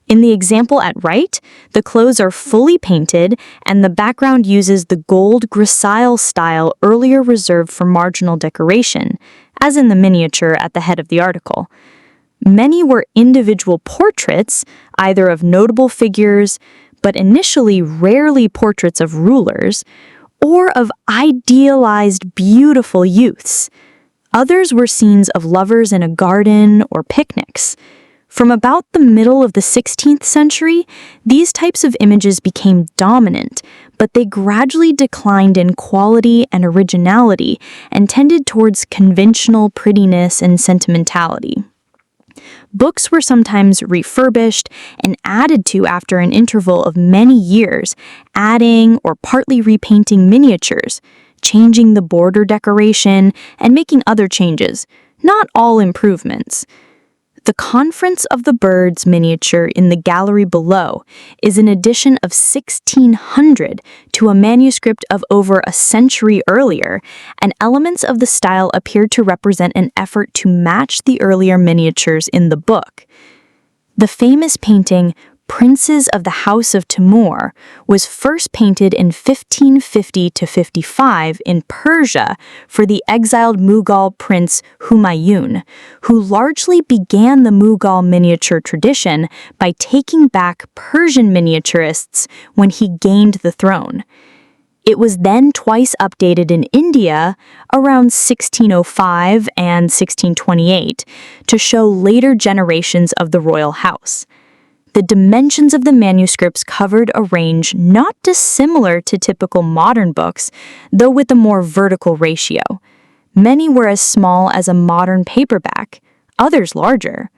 A: In the example at right, the clothes are fully painted and the background uses the gold gracile style earlier reserved for marginal decoration, as in the miniature at the head of the article. Many were individual portraits, either of notable figures, but initially rarely portraits of rulers, or of idealized beautiful youths.
B: Others were scenes of lovers in a garden or picnics. From about the middle of the 16th century, these types of images became dominant, but they gradually declined in quality and originality and tended towards conventional prettiness and sentimentality. Books were sometimes refurbished and added to after an interval of many years, adding or partly repainting miniatures, changing the border decoration, and making other changes, not all improvements. The Conference of the Birds miniature in the gallery below is an edition of 1600 to a manuscript of over a century earlier, and elements of the style appear to represent an effort to match the earlier miniatures in the book. The famous painting Princes of the House of Timur was first painted in 1550 to 55 in Persia for the exiled Mughal prince Humayun, who largely began the Mughal miniature tradition by taking back Persian miniaturists when he gained the throne. It was then twice updated in India around 1605 and 1628 to show later generations of the royal house. The dimensions of the manuscripts covered a range not dissimilar to typical modern books, though with a more vertical ratio. Many were as small as a modern paperback, others larger.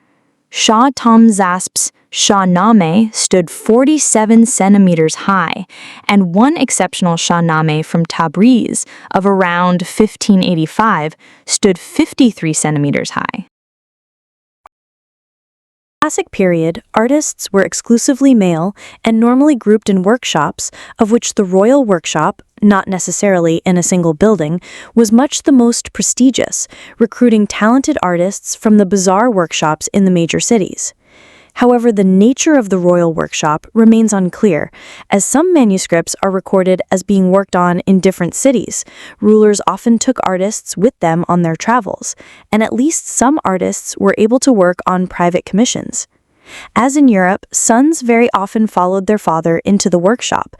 B: Shah Tahmasp's Shahnameh stood 47 centimeters high, and one exceptional Shahnameh from Tabriz of around 1585 stood 53 centimeters high.
A: Classic period, artists were exclusively male and normally grouped in workshops, of which the Royal Workshop, not necessarily in a single building, was much the most prestigious, recruiting talented artists from the bazaar workshops in the major cities. However, the nature of the Royal Workshop remains unclear, as some manuscripts are recorded as being worked on in different cities. Rulers often took artists with them on their travels, and at least some artists were able to work on private commissions. As in Europe, sons very often followed their father into the workshop,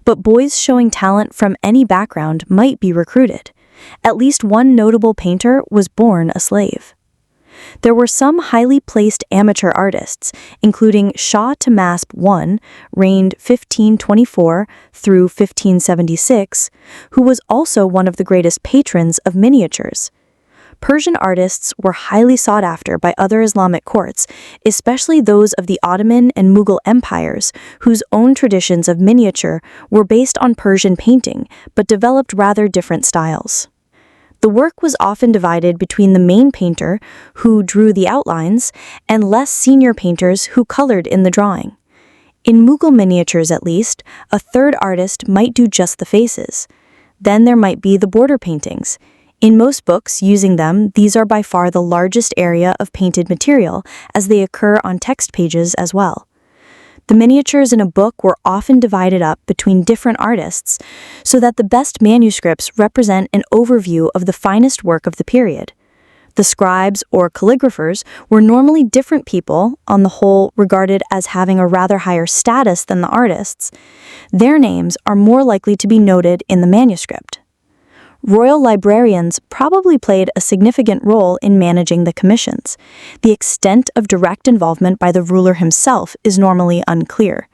A: but boys showing talent from any background might be recruited. At least one notable painter was born a slave. There were some highly placed amateur artists, including Shah Tahmasp I, reigned 1524 through 1576, who was also one of the greatest patrons of miniatures. Persian artists were highly sought after by other Islamic courts, especially those of the Ottoman and Mughal empires, whose own traditions of miniature were based on Persian painting, but developed rather different styles. The work was often divided between the main painter, who drew the outlines, and less senior painters who colored in the drawing. In Mughal miniatures at least, a third artist might do just the faces. Then there might be the border paintings. In most books using them, these are by far the largest area of painted material, as they occur on text pages as well. The miniatures in a book were often divided up between different artists, so that the best manuscripts represent an overview of the finest work of the period. The scribes or calligraphers were normally different people, on the whole regarded as having a rather higher status than the artists. Their names are more likely to be noted in the manuscript. Royal librarians probably played a significant role in managing the commissions. The extent of direct involvement by the ruler himself is normally unclear.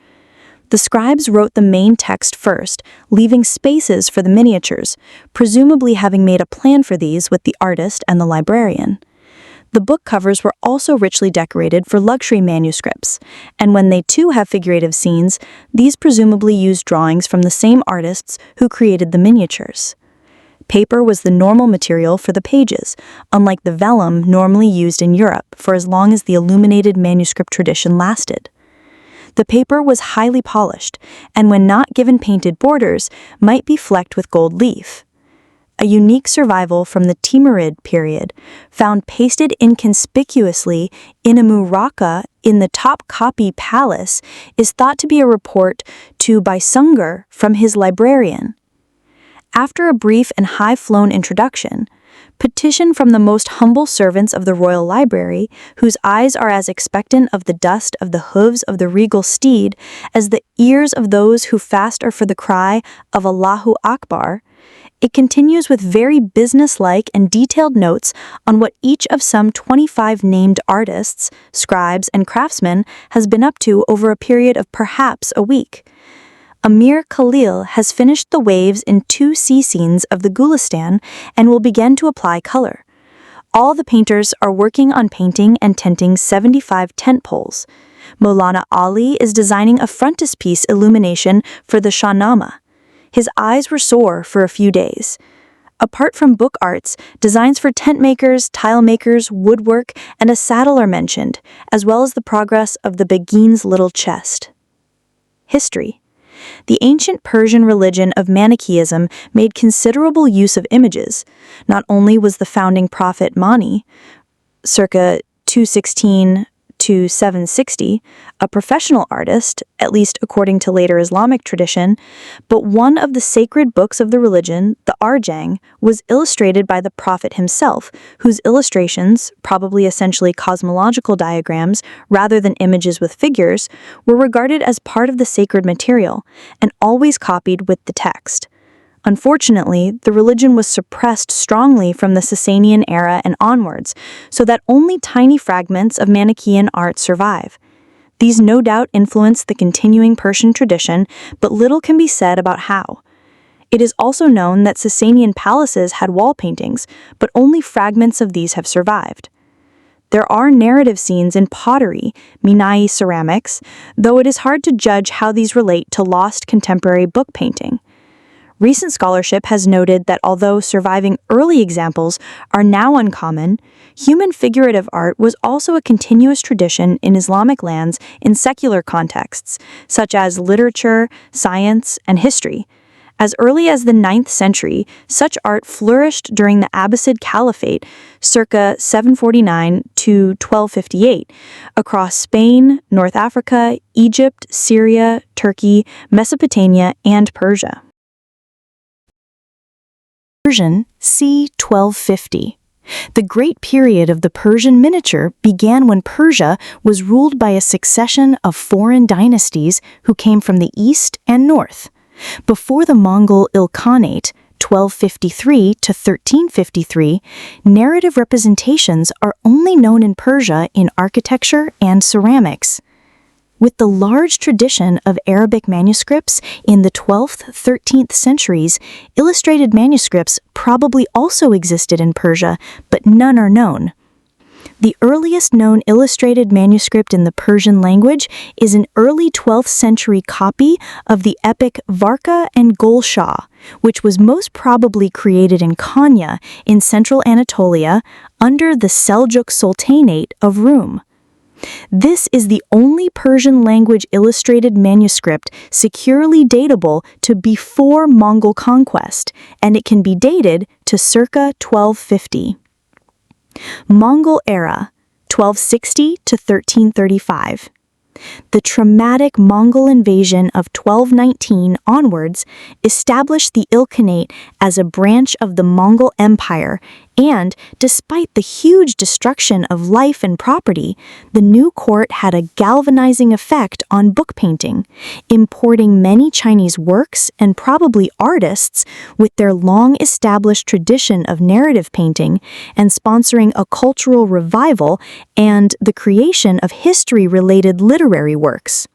A: The scribes wrote the main text first, leaving spaces for the miniatures, presumably having made a plan for these with the artist and the librarian. The book covers were also richly decorated for luxury manuscripts, and when they too have figurative scenes, these presumably use drawings from the same artists who created the miniatures. Paper was the normal material for the pages, unlike the vellum normally used in Europe for as long as the illuminated manuscript tradition lasted. The paper was highly polished, and when not given painted borders, might be flecked with gold leaf. A unique survival from the Timurid period, found pasted inconspicuously in a Muraqqa in the Topkapi Palace, is thought to be a report to Baysungar from his librarian. After a brief and high-flown introduction,
B: Petition from the most humble servants of the royal library, whose eyes are as expectant of the dust of the hooves of the regal steed as the ears of those who fast are for the cry of Allahu Akbar. It continues with very businesslike and detailed notes on what each of some 25 named artists, scribes, and craftsmen has been up to over a period of perhaps a week. Amir Khalil has finished the waves in 2 sea scenes of the Gulistan and will begin to apply color. All the painters are working on painting and tinting 75 tent poles. Maulana Ali is designing a frontispiece illumination for the Shahnama. His eyes were sore for a few days. Apart from book arts, designs for tent makers, tile makers, woodwork, and a saddle are mentioned, as well as the progress of the Beguine's little chest. History. The ancient Persian religion of Manichaeism made considerable use of images. Not only was the founding prophet Mani, circa 216 to 760, a professional artist, at least according to later Islamic tradition, but one of the sacred books of the religion, the Arjang, was illustrated by the prophet himself, whose illustrations, probably essentially cosmological diagrams rather than images with figures, were regarded as part of the sacred material and always copied with the text. Unfortunately, the religion was suppressed strongly from the Sasanian era and onwards, so that only tiny fragments of Manichaean art survive. These no doubt influenced the continuing Persian tradition, but little can be said about how. It is also known that Sasanian palaces had wall paintings, but only fragments of these have survived. There are narrative scenes in pottery, Minai ceramics, though it is hard to judge how these relate to lost contemporary book painting. Recent scholarship has noted that although surviving early examples are now uncommon, human figurative art was also a continuous tradition in Islamic lands in secular contexts, such as literature, science, and history. As early as the 9th century, such art flourished during the Abbasid Caliphate, circa 749 to 1258, across Spain, North Africa, Egypt, Syria, Turkey, Mesopotamia, and Persia.
A: Persian, c. 1250. The great period of the Persian miniature began when Persia was ruled by a succession of foreign dynasties who came from the east and north. Before the Mongol Ilkhanate, 1253 to 1353, narrative representations are only known in Persia in architecture and ceramics. With the large tradition of Arabic manuscripts in the 12th, 13th centuries, illustrated manuscripts probably also existed in Persia, but none are known. The earliest known illustrated manuscript in the Persian language is an early 12th century copy of the epic Varka and Golshah, which was most probably created in Konya in central Anatolia under the Seljuk Sultanate of Rum. This is the only Persian language illustrated manuscript securely datable to before Mongol conquest, and it can be dated to circa 1250. Mongol era, 1260 to 1335. The traumatic Mongol invasion of 1219 onwards established the Ilkhanate as a branch of the Mongol Empire, and, despite the huge destruction of life and property, the new court had a galvanizing effect on book painting, importing many Chinese works and probably artists with their long-established tradition of narrative painting, and sponsoring a cultural revival and the creation of history-related literary works.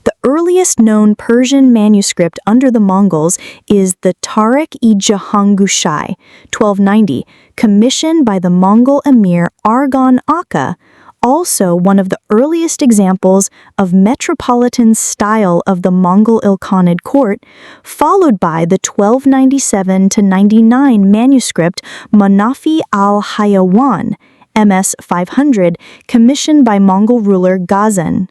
A: The earliest known Persian manuscript under the Mongols is the Tariq-i-Jahangushai, 1290, commissioned by the Mongol emir Arghun Akka, also one of the earliest examples of metropolitan style of the Mongol Ilkhanid court, followed by the 1297-99 manuscript Manafi al-Hayawan, MS 500, commissioned by Mongol ruler Ghazan.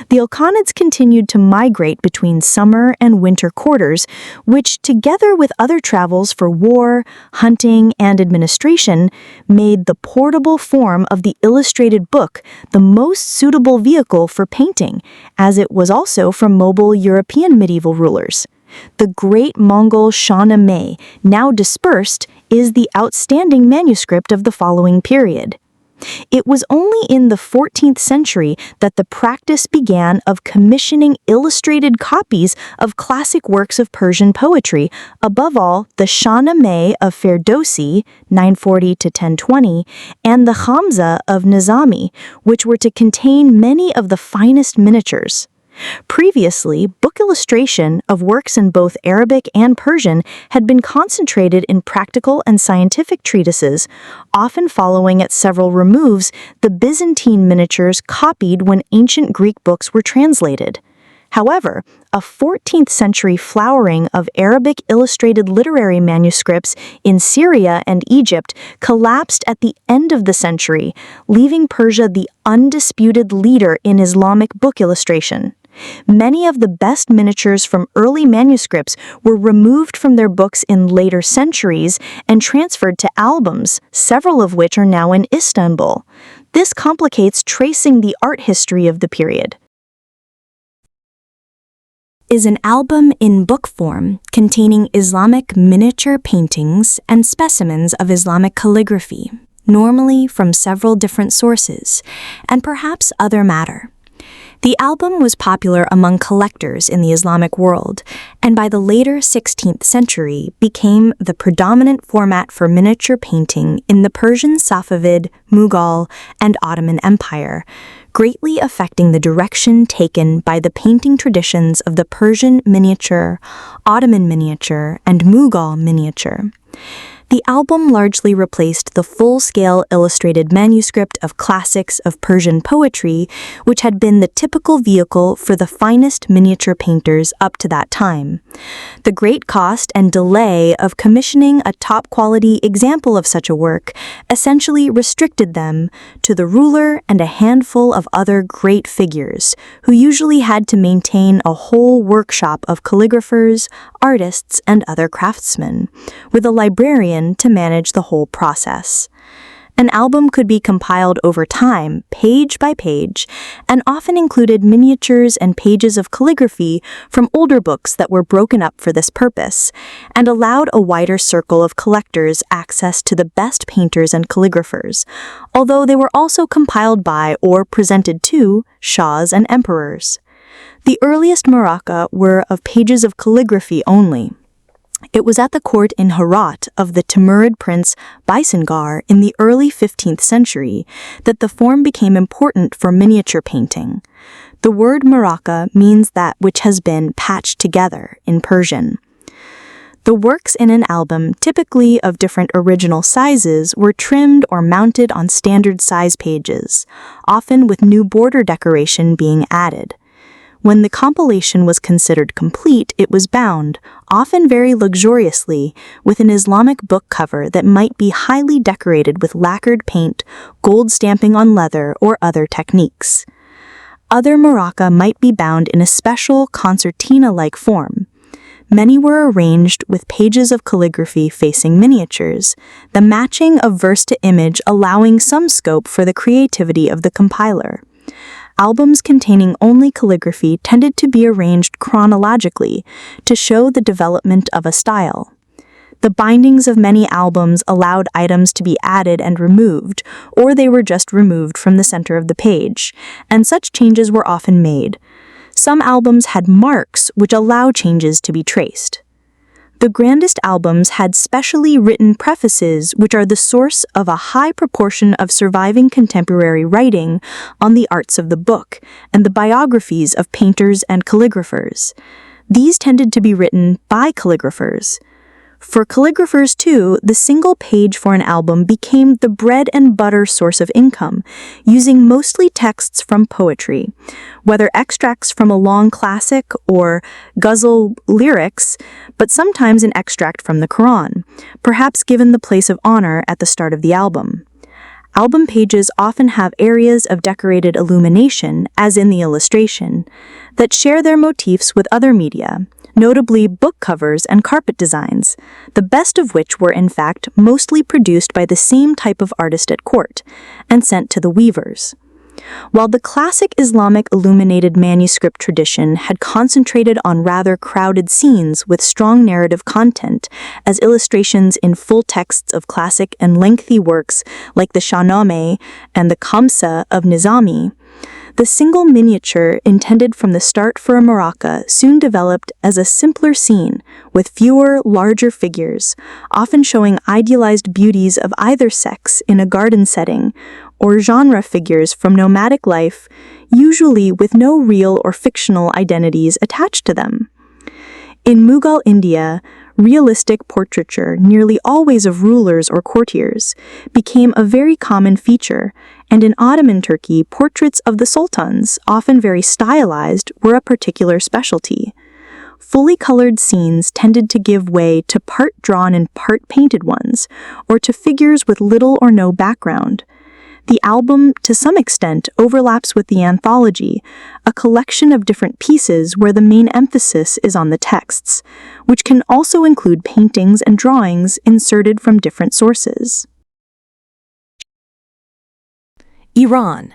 A: The Ilkhanids continued to migrate between summer and winter quarters, which, together with other travels for war, hunting, and administration, made the portable form of the illustrated book the most suitable vehicle for painting, as it was also for mobile European medieval rulers. The great Mongol Shahnameh, now dispersed,
B: is the outstanding manuscript of the following period. It was only in the 14th century that the practice began of commissioning illustrated copies of classic works of Persian poetry, above all the Shahnameh of Ferdowsi, 940 to 1020, and the Hamza of Nizami, which were to contain many of the finest miniatures. Previously, book illustration of works in both Arabic and Persian had been concentrated in practical and scientific treatises, often following at several removes the Byzantine miniatures copied when ancient Greek books were translated. However, a 14th century flowering of Arabic illustrated literary manuscripts in Syria and Egypt collapsed at the end of the century, leaving Persia the undisputed leader in Islamic book illustration. Many of the best miniatures from early manuscripts were removed from their books in later centuries and transferred to albums, several of which are now in Istanbul. This complicates tracing the art history of the period. Is an album in book form containing Islamic miniature paintings and specimens of Islamic calligraphy, normally from several different sources, and perhaps other matter. The album was popular among collectors in the Islamic world, and by the later 16th century became the predominant format for miniature painting in the Persian Safavid, Mughal, and Ottoman Empire, greatly affecting the direction taken by the painting traditions of the Persian miniature, Ottoman miniature, and Mughal miniature. The album largely replaced the full-scale illustrated manuscript of classics of Persian poetry, which had been the typical vehicle for the finest miniature painters up to that time. The great cost and delay of commissioning a top-quality example of such a work essentially restricted them to the ruler and a handful of other great figures, who usually had to maintain a whole workshop of calligraphers, artists, and other craftsmen, with a librarian to manage the whole process. An album could be compiled over time, page by page, and often included miniatures and pages of calligraphy from older books that were broken up for this purpose, and allowed a wider circle of collectors access to the best painters and calligraphers, although they were also compiled by or presented to shahs and emperors. The earliest Muraqqa were of pages of calligraphy only. It was at the court in Herat of the Timurid prince Baysangar in the early 15th century that the form became important for miniature painting. The word Muraqqa means that which has been patched together in Persian. The works in an album, typically of different original sizes, were trimmed or mounted on standard size pages, often with new border decoration being added. When the compilation was considered complete, it was bound, often very luxuriously, with an Islamic book cover that might be highly decorated with lacquered paint, gold stamping on leather, or other techniques. Other Muraqqa might be bound in a special concertina-like form. Many were arranged with pages of calligraphy facing miniatures, the matching of verse to image allowing some scope for the creativity of the compiler. Albums containing only calligraphy tended to be arranged chronologically to show the development of a style. The bindings of many albums allowed items to be added and removed, or they were just removed from the center of the page, and such changes were often made. Some albums had marks which allow changes to be traced. The grandest albums had specially written prefaces which are the source of a high proportion of surviving contemporary writing on the arts of the book and the biographies of painters and calligraphers. These tended to be written by calligraphers. For calligraphers, too, the single page for an album became the bread and butter source of income, using mostly texts from poetry, whether extracts from a long classic or ghazal lyrics, but sometimes an extract from the Quran, perhaps given the place of honor at the start of the album. Album pages often have areas of decorated illumination, as in the illustration, that share their motifs with other media, notably book covers and carpet designs, the best of which were in fact mostly produced by the same type of artist at court, and sent to the weavers. While the classic Islamic illuminated manuscript tradition had concentrated on rather crowded scenes with strong narrative content, as illustrations in full texts of classic and lengthy works like the Shahnameh and the Khamsa of Nizami, the single miniature intended from the start for a Muraqqa soon developed as a simpler scene with fewer, larger figures, often showing idealized beauties of either sex in a garden setting, or genre figures from nomadic life, usually with no real or fictional identities attached to them. In Mughal India, realistic portraiture, nearly always of rulers or courtiers, became a very common feature, and in Ottoman Turkey, portraits of the sultans, often very stylized, were a particular specialty. Fully colored scenes tended to give way to part drawn and part painted ones, or to figures with little or no background. The album, to some extent, overlaps with the anthology, a collection of different pieces where the main emphasis is on the texts, which can also include paintings and drawings inserted from different sources.
A: Iran.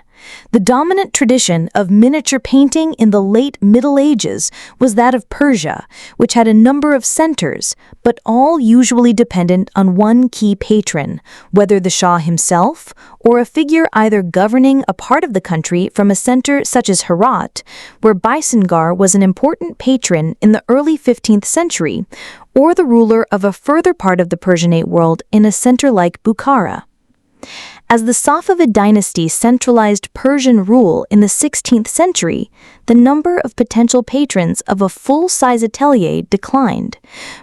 A: The dominant tradition of miniature painting in the late Middle Ages was that of Persia, which had a number of centers, but all usually dependent on one key patron, whether the Shah himself or a figure either governing a part of the country from a center such as Herat, where Baysangar was an important patron in the early 15th century, or the ruler of a further part of the Persianate world in a center like Bukhara. As the Safavid dynasty centralized Persian rule in the 16th century, the number of potential patrons of a full-size atelier declined,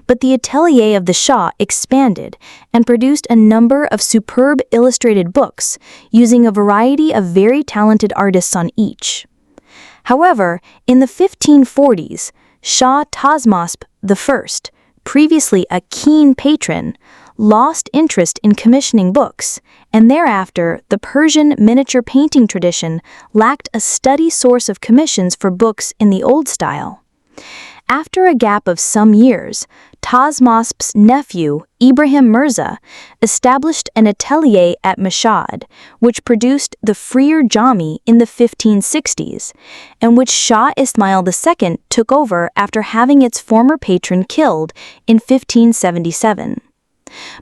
A: but the atelier of the Shah expanded and produced a number of superb illustrated books, using a variety of very talented artists on each. However, in the 1540s, Shah Tahmasp I, previously a keen patron, lost interest in commissioning books, and thereafter the Persian miniature painting tradition lacked a steady source of commissions for books in the old style. After a gap of some years, Tahmasp's nephew, Ibrahim Mirza, established an atelier at Mashhad, which produced the Freer Jami in the 1560s, and which Shah Ismail II took over after having its former patron killed in 1577.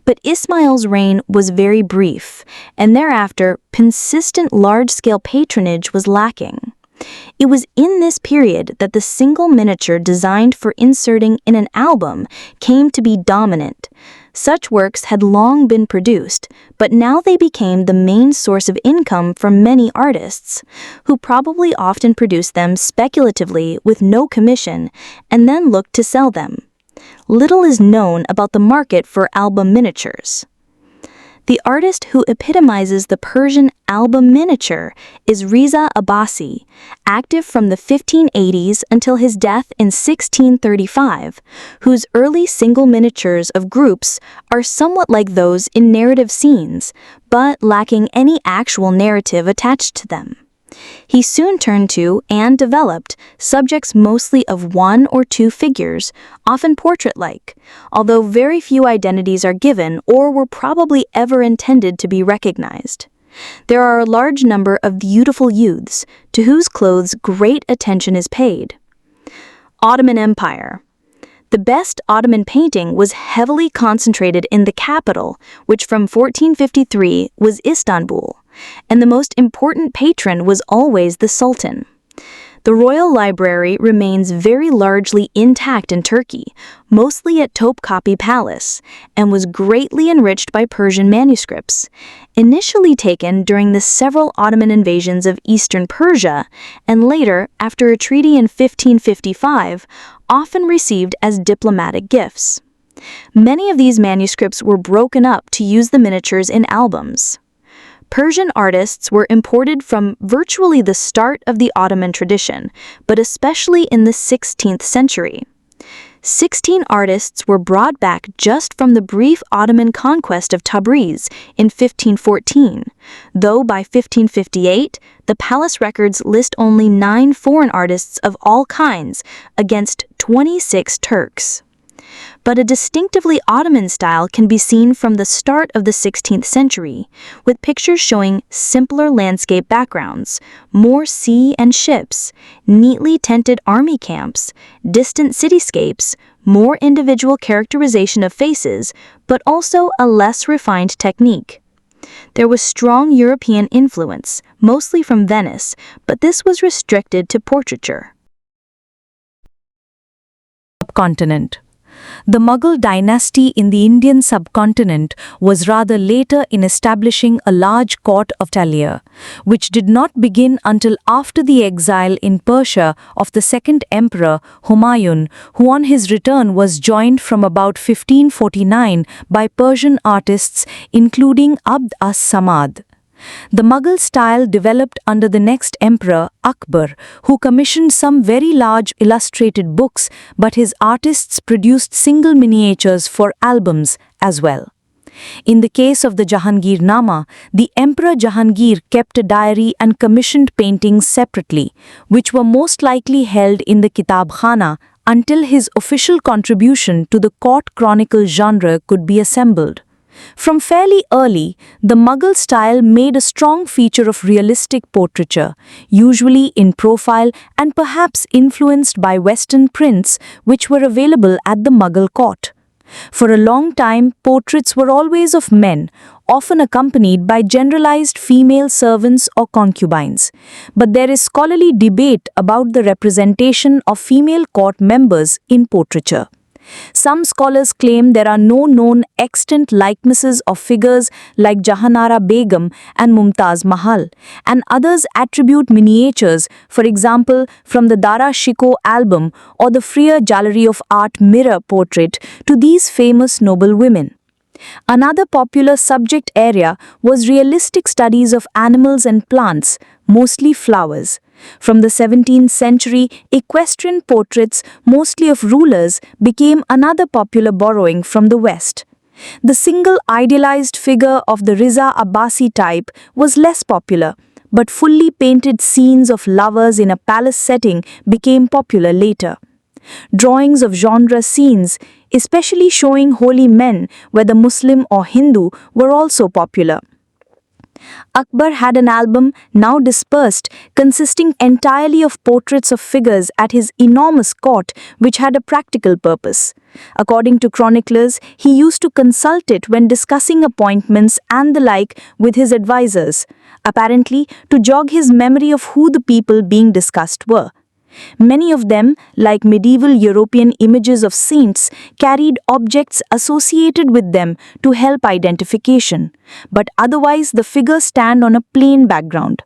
A: But Ismail's reign was very brief, and thereafter consistent large-scale patronage was lacking. It was in this period that the single miniature designed for inserting in an album came to be dominant. Such works had long been produced, but now they became the main source of income for many artists, who probably often produced them speculatively with no commission and then looked to sell them. Little is known about the market for album miniatures. The artist who epitomizes the Persian album miniature is Riza Abbasi, active from the 1580s until his death in 1635, whose early single miniatures of groups are somewhat like those in narrative scenes, but lacking any actual narrative attached to them. He soon turned to and developed subjects mostly of one or two figures, often portrait-like, although very few identities are given or were probably ever intended to be recognized. There are a large number of beautiful youths, to whose clothes great attention is paid. Ottoman Empire. The best Ottoman painting was heavily concentrated in the capital, which from 1453 was Istanbul, and the most important patron was always the Sultan. The royal library remains very largely intact in Turkey, mostly at Topkapi Palace, and was greatly enriched by Persian manuscripts, initially taken during the several Ottoman invasions of eastern Persia, and later, after a treaty in 1555, often received as diplomatic gifts. Many of these manuscripts were broken up to use the miniatures in albums. Persian artists were imported from virtually the start of the Ottoman tradition, but especially in the 16th century. 16 artists were brought back just from the brief Ottoman conquest of Tabriz in 1514, though by 1558, the palace records list only 9 foreign artists of all kinds against 26 Turks.
B: but a distinctively Ottoman style can be seen from the start of the 16th century, with pictures showing simpler landscape backgrounds, more sea and ships, neatly tented army camps, distant cityscapes, more individual characterization of faces, but also a less refined technique. There was strong European influence, mostly from Venice, but this was restricted to portraiture.
A: Subcontinent. The Mughal dynasty in the Indian subcontinent was rather later in establishing a large court of Talia, which did not begin until after the exile in Persia of the second emperor Humayun, who on his return was joined from about 1549 by Persian artists including Abd as-Samad. The Mughal style developed under the next emperor, Akbar, who commissioned some very large illustrated books, but his artists produced single miniatures for albums as well. In the case of the Jahangir-Nama, the Emperor Jahangir kept a diary and commissioned paintings separately, which were most likely held in the Kitab-Khana until his official contribution to the court chronicle genre could be assembled. From fairly early, the Mughal style made a strong feature of realistic portraiture, usually in profile and perhaps influenced by Western prints which were available at the Mughal court. For a long time, portraits were always of men, often accompanied by generalized female servants or concubines. But there is scholarly debate about the representation of female court members in portraiture. Some scholars claim there are no known extant likenesses of figures like Jahanara Begum and Mumtaz Mahal, and others attribute miniatures, for example from the Dara Shikoh album or the Freer Gallery of Art mirror portrait, to these famous noble women. Another popular subject area was realistic studies of animals and plants, mostly flowers. From the 17th century, equestrian portraits, mostly of rulers, became another popular borrowing from the West. The single idealized figure of the Riza Abbasi type was less popular, but fully painted scenes of lovers in a palace setting became popular later. Drawings of genre scenes, especially showing holy men, whether Muslim or Hindu, were also popular. Akbar had an album, now dispersed, consisting entirely of portraits of figures at his enormous court, which had a practical purpose. According to chroniclers, he used to consult it when discussing appointments and the like with his advisors, apparently to jog his memory of who the people being discussed were. Many of them, like medieval European images of saints, carried objects associated with them to help identification, but otherwise the figures stand on a plain background.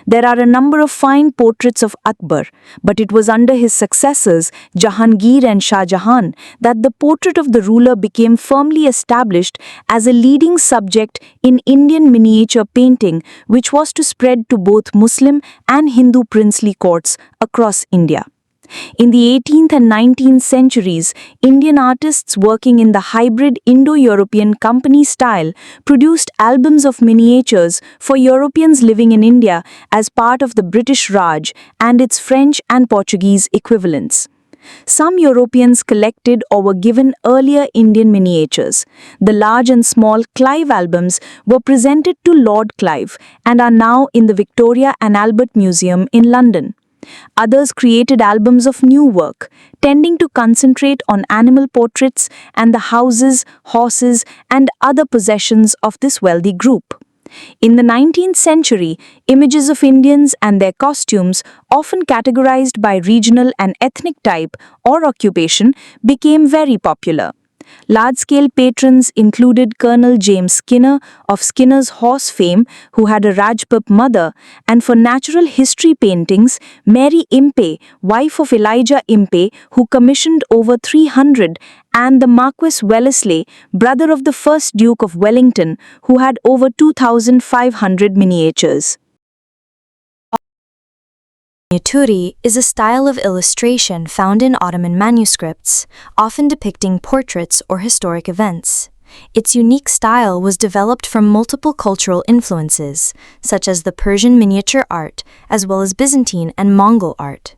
A: There are a number of fine portraits of Akbar, but it was under his successors, Jahangir and Shah Jahan, that the portrait of the ruler became firmly established as a leading subject in Indian miniature painting, which was to spread to both Muslim and Hindu princely courts across India. In the 18th and 19th centuries, Indian artists working in the hybrid Indo-European company style produced albums of miniatures for Europeans living in India as part of the British Raj and its French and Portuguese equivalents. Some Europeans collected or were given earlier Indian miniatures. The large and small Clive albums were presented to Lord Clive and are now in the Victoria and Albert Museum in London. Others created albums of new work, tending to concentrate on animal portraits and the houses, horses, and other possessions of this wealthy group. In the 19th century, images of Indians and their costumes, often categorized by regional and ethnic type or occupation, became very popular. Large-scale patrons included Colonel James Skinner of Skinner's Horse fame, who had a Rajput mother, and for natural history paintings, Mary Impey, wife of Elijah Impey, who commissioned over 300, and the Marquis Wellesley, brother of the first Duke of Wellington, who had over 2,500 miniatures.
C: Miniaturi is a style of illustration found in Ottoman manuscripts, often depicting portraits or historic events. Its unique style was developed from multiple cultural influences, such as the Persian miniature art, as well as Byzantine and Mongol art.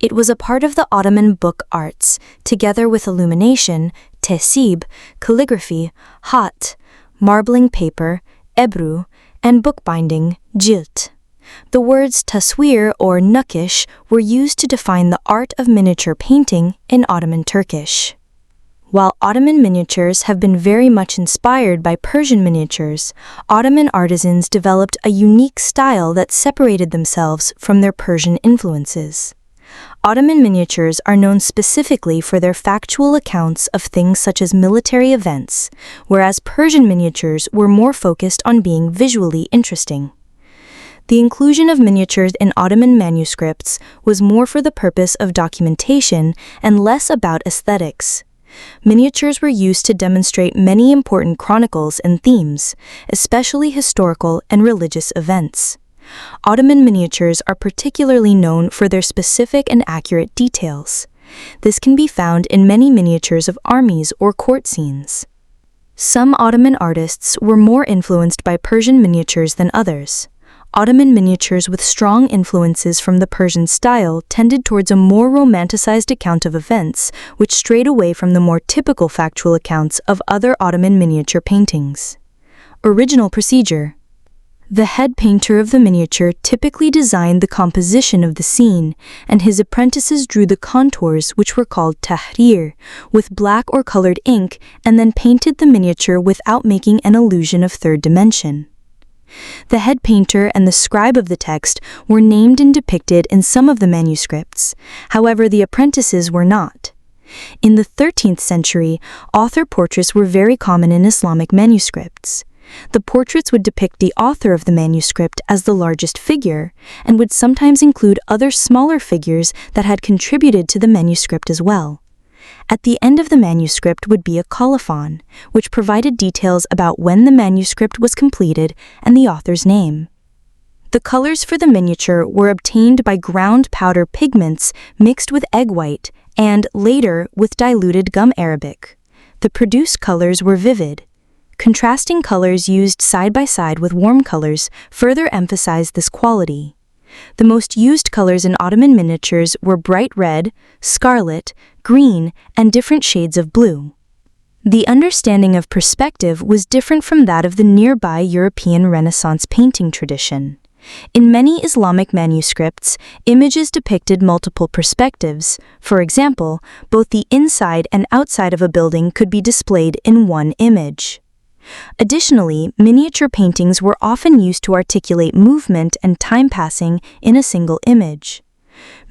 C: It was a part of the Ottoman book arts, together with illumination, tehsib, calligraphy, hat, marbling paper, ebru, and bookbinding, jilt. The words taswir or nakish were used to define the art of miniature painting in Ottoman Turkish. While Ottoman miniatures have been very much inspired by Persian miniatures, Ottoman artisans developed a unique style that separated themselves from their Persian influences. Ottoman miniatures are known specifically for their factual accounts of things such as military events, whereas Persian miniatures were more focused on being visually interesting. The inclusion of miniatures in Ottoman manuscripts was more for the purpose of documentation and less about aesthetics. Miniatures were used to demonstrate many important chronicles and themes, especially historical and religious events. Ottoman miniatures are particularly known for their specific and accurate details. This can be found in many miniatures of armies or court scenes. Some Ottoman artists were more influenced by Persian miniatures than others. Ottoman miniatures with strong influences from the Persian style tended towards a more romanticized account of events, which strayed away from the more typical factual accounts of other Ottoman miniature paintings. Original procedure. The head painter of the miniature typically designed the composition of the scene, and his apprentices drew the contours, which were called tahrir, with black or colored ink, and then painted the miniature without making an illusion of third dimension. The head painter and the scribe of the text were named and depicted in some of the manuscripts. However, the apprentices were not. In the 13th century, author portraits were very common in Islamic manuscripts. The portraits would depict the author of the manuscript as the largest figure, and would sometimes include other smaller figures that had contributed to the manuscript as well. At the end of the manuscript would be a colophon, which provided details about when the manuscript was completed and the author's name. The colors for the miniature were obtained by ground powder pigments mixed with egg white and, later, with diluted gum arabic. The produced colors were vivid. Contrasting colors used side by side with warm colors further emphasized this quality. The most used colors in Ottoman miniatures were bright red, scarlet, green, and different shades of blue. The understanding of perspective was different from that of the nearby European Renaissance painting tradition. In many Islamic manuscripts, images depicted multiple perspectives. For example, both the inside and outside of a building could be displayed in one image. Additionally, miniature paintings were often used to articulate movement and time passing in a single image.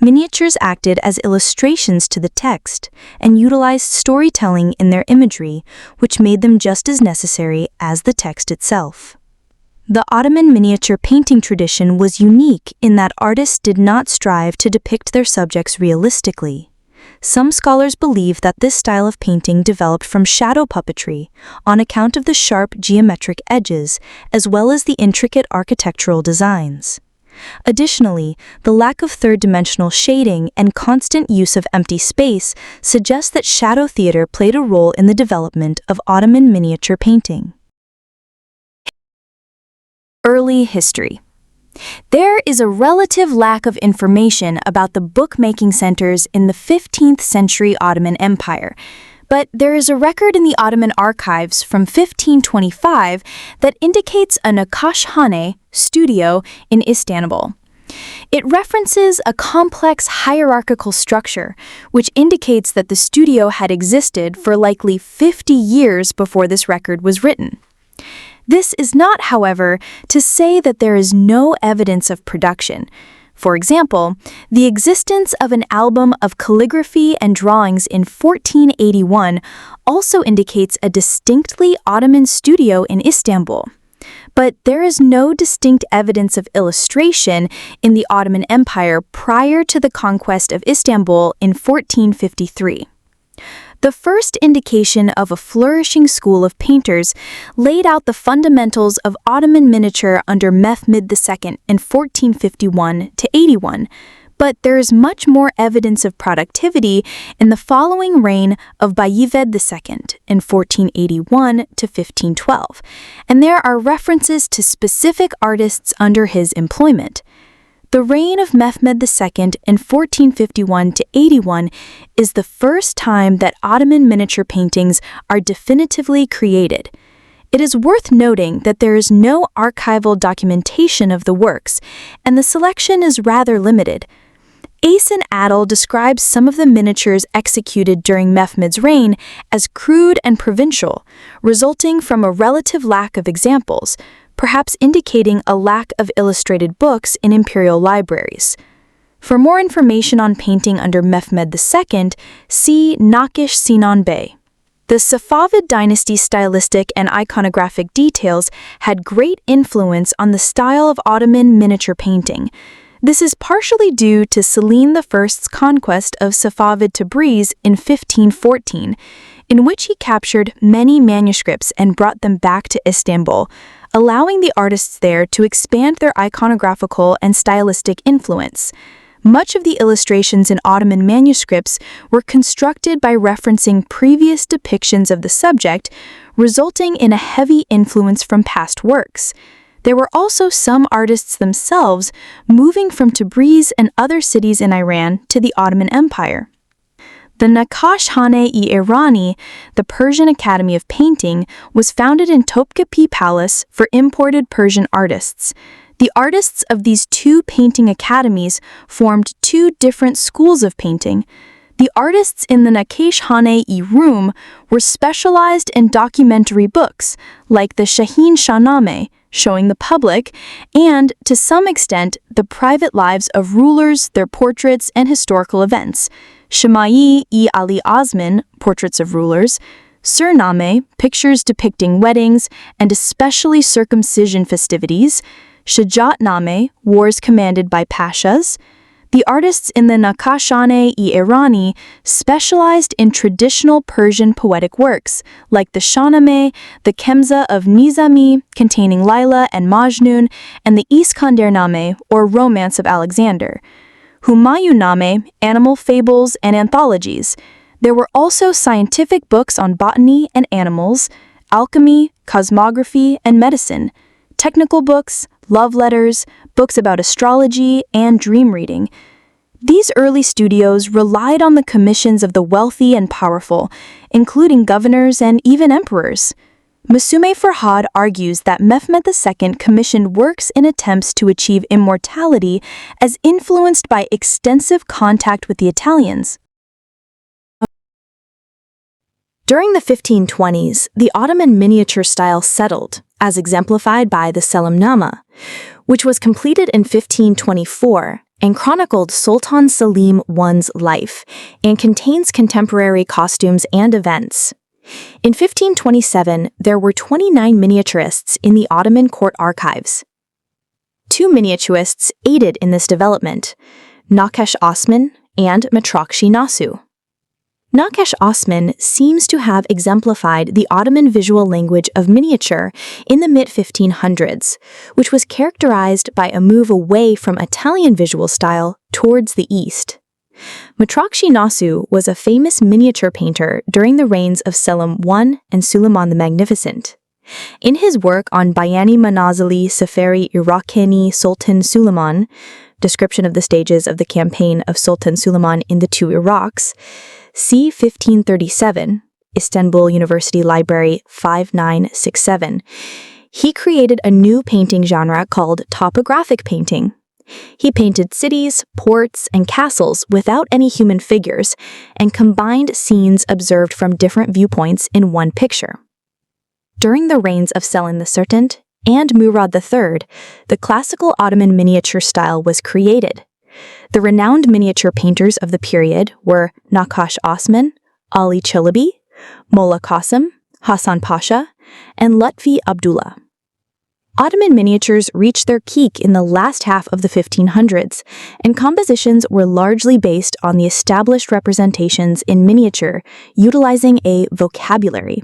C: Miniatures acted as illustrations to the text and utilized storytelling in their imagery, which made them just as necessary as the text itself. The Ottoman miniature painting tradition was unique in that artists did not strive to depict their subjects realistically. Some scholars believe that this style of painting developed from shadow puppetry on account of the sharp geometric edges as well as the intricate architectural designs. Additionally, the lack of third-dimensional shading and constant use of empty space suggests that shadow theater played a role in the development of Ottoman miniature painting.
A: Early history. There is a relative lack of information about the bookmaking centers in the 15th century Ottoman Empire, but there is a record in the Ottoman archives from 1525 that indicates a nakashhane studio in Istanbul. It references a complex hierarchical structure, which indicates that the studio had existed for likely 50 years before this record was written. This is not, however, to say that there is no evidence of production. For example, the existence of an album of calligraphy and drawings in 1481 also indicates a distinctly Ottoman studio in Istanbul. But there is no distinct evidence of illustration in the Ottoman Empire prior to the conquest of Istanbul in 1453. The first indication of a flourishing school of painters laid out the fundamentals of Ottoman miniature under Mehmed II in 1451 to 81, but there is much more evidence of productivity in the following reign of Bayezid II in 1481 to 1512, and there are references to specific artists under his employment.
C: The reign of Mehmed II in 1451 to 81 is the first time that Ottoman miniature paintings are definitively created. It is worth noting that there is no archival documentation of the works, and the selection is rather limited. Asen Adel describes some of the miniatures executed during Mehmed's reign as crude and provincial, resulting from a relative lack of examples, perhaps indicating a lack of illustrated books in imperial libraries. For more information on painting under Mehmed II, see Nakish Sinan Bey. The Safavid dynasty stylistic and iconographic details had great influence on the style of Ottoman miniature painting. This is partially due to Selim I's conquest of Safavid Tabriz in 1514, in which he captured many manuscripts and brought them back to Istanbul, allowing the artists there to expand their iconographical and stylistic influence. Much of the illustrations in Ottoman manuscripts were constructed by referencing previous depictions of the subject, resulting in a heavy influence from past works. There were also some artists themselves moving from Tabriz and other cities in Iran to the Ottoman Empire. The Naqash-Khane-i-Irani, the Persian Academy of Painting, was founded in Topkapi Palace for imported Persian artists. The artists of these two painting academies formed two different schools of painting. The artists in the Naqash-Khane-i room were specialized in documentary books, like the Shahin Shahnameh, showing the public, and, to some extent, the private lives of rulers, their portraits, and historical events. Shemai-i Ali portraits of rulers, Surnameh, pictures depicting weddings, and especially circumcision festivities, Shajatnameh, wars commanded by pashas. The artists in the Naqash-Khane-i-Irani specialized in traditional Persian poetic works, like the Shahnameh, the Kemsa of Nizami, containing Layla and Majnun, and the Iskandernameh, or Romance of Alexander. Humayunnameh, animal fables and anthologies. There were also scientific books on botany and animals, alchemy, cosmography, and medicine, technical books, love letters, books about astrology, and dream reading. These early studios relied on the commissions of the wealthy and powerful, including governors and even emperors. Musume Farhad argues that Mehmed II commissioned works in attempts to achieve immortality as influenced by extensive contact with the Italians. During the 1520s, the Ottoman miniature style settled, as exemplified by the Selimnama, which was completed in 1524 and chronicled Sultan Selim I's life and contains contemporary costumes and events. In 1527, there were 29 miniaturists in the Ottoman court archives. Two miniaturists aided in this development, Naqash Osman and Muraqqa Nasu. Naqash Osman seems to have exemplified the Ottoman visual language of miniature in the mid-1500s, which was characterized by a move away from Italian visual style towards the East. Muraqqa Nasu was a famous miniature painter during the reigns of Selim I and Suleiman the Magnificent. In his work on Bayani Manazili Safari Iraqini Sultan Suleiman, description of the stages of the campaign of Sultan Suleiman in the two Iraqs, c. 1537, Istanbul University Library 5967, he created a new painting genre called topographic painting. He painted cities, ports, and castles without any human figures and combined scenes observed from different viewpoints in one picture. During the reigns of Selim II and Murad III, the classical Ottoman miniature style was created. The renowned miniature painters of the period were Naqash Osman, Ali Chalabi, Molla Qasim, Hasan Pasha, and Lutfi Abdullah. Ottoman miniatures reached their peak in the last half of the 1500s, and compositions were largely based on the established representations in miniature, utilizing a vocabulary.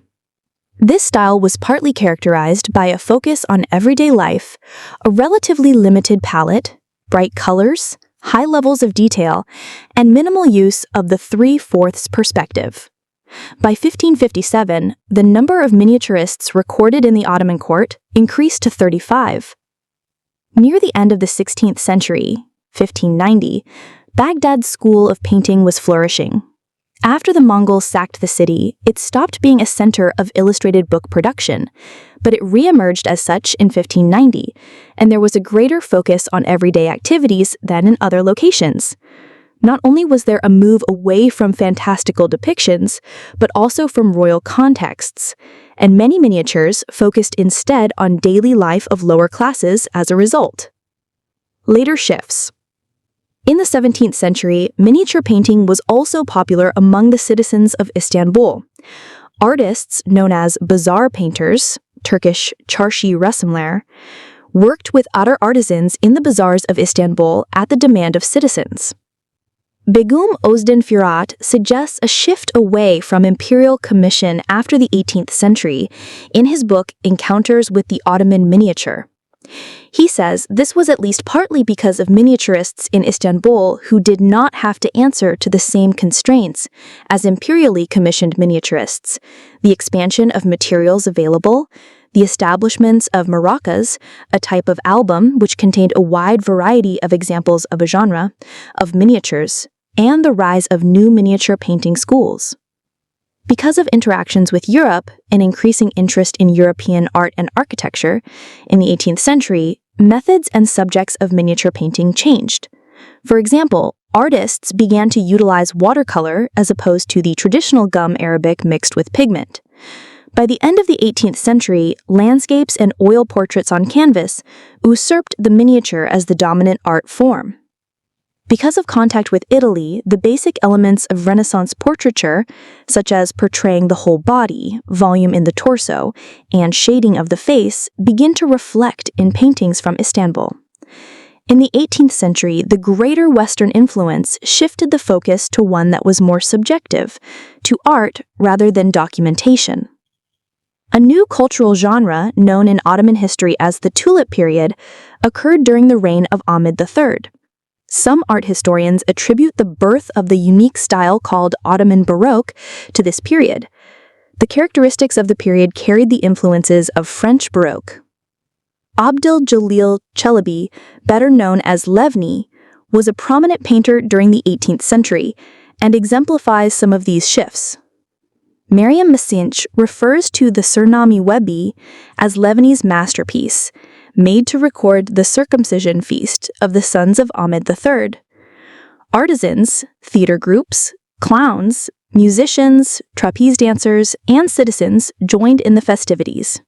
C: This style was partly characterized by a focus on everyday life, a relatively limited palette, bright colors, high levels of detail, and minimal use of the 3/4 perspective. By 1557, the number of miniaturists recorded in the Ottoman court increased to 35. Near the end of the 16th century,
B: 1590, Baghdad's school of painting was flourishing. After the Mongols sacked the city, it stopped being a center of illustrated book production, but it re-emerged as such in 1590, and there was a greater focus on everyday activities than in other locations. Not only was there a move away from fantastical depictions, but also from royal contexts, and many miniatures focused instead on daily life of lower classes as a result. Later shifts. In the 17th century, miniature painting was also popular among the citizens of Istanbul. Artists known as bazaar painters, Turkish çarşı resimler, worked with other artisans in the bazaars of Istanbul at the demand of citizens. Begum Özdin Firat suggests a shift away from imperial commission after the 18th century in his book Encounters with the Ottoman Miniature. He says this was at least partly because of miniaturists in Istanbul who did not have to answer to the same constraints as imperially commissioned miniaturists, the expansion of materials available, the establishments of Muraqqas, a type of album which contained a wide variety of examples of a genre, of miniatures, and the rise of new miniature painting schools. Because of interactions with Europe and increasing interest in European art and architecture, in the 18th century, methods and subjects of miniature painting changed. For example, artists began to utilize watercolor as opposed to the traditional gum Arabic mixed with pigment. By the end of the 18th century, landscapes and oil portraits on canvas usurped the miniature as the dominant art form. Because of contact with Italy, the basic elements of Renaissance portraiture, such as portraying the whole body, volume in the torso, and shading of the face, begin to reflect in paintings from Istanbul. In the 18th century, the greater Western influence shifted the focus to one that was more subjective, to art rather than documentation. A new cultural genre, known in Ottoman history as the Tulip period, occurred during the reign of Ahmed III. Some art historians attribute the birth of the unique style called Ottoman Baroque to this period. The characteristics of the period carried the influences of French Baroque. Abdel Jalil Çelebi, better known as Levni, was a prominent painter during the 18th century and exemplifies some of these shifts. Mariam Masinch refers to the Surnami Webi as Levni's masterpiece, made to record the circumcision feast of the sons of Ahmed III. Artisans, theater groups, clowns, musicians, trapeze dancers, and citizens joined in the festivities.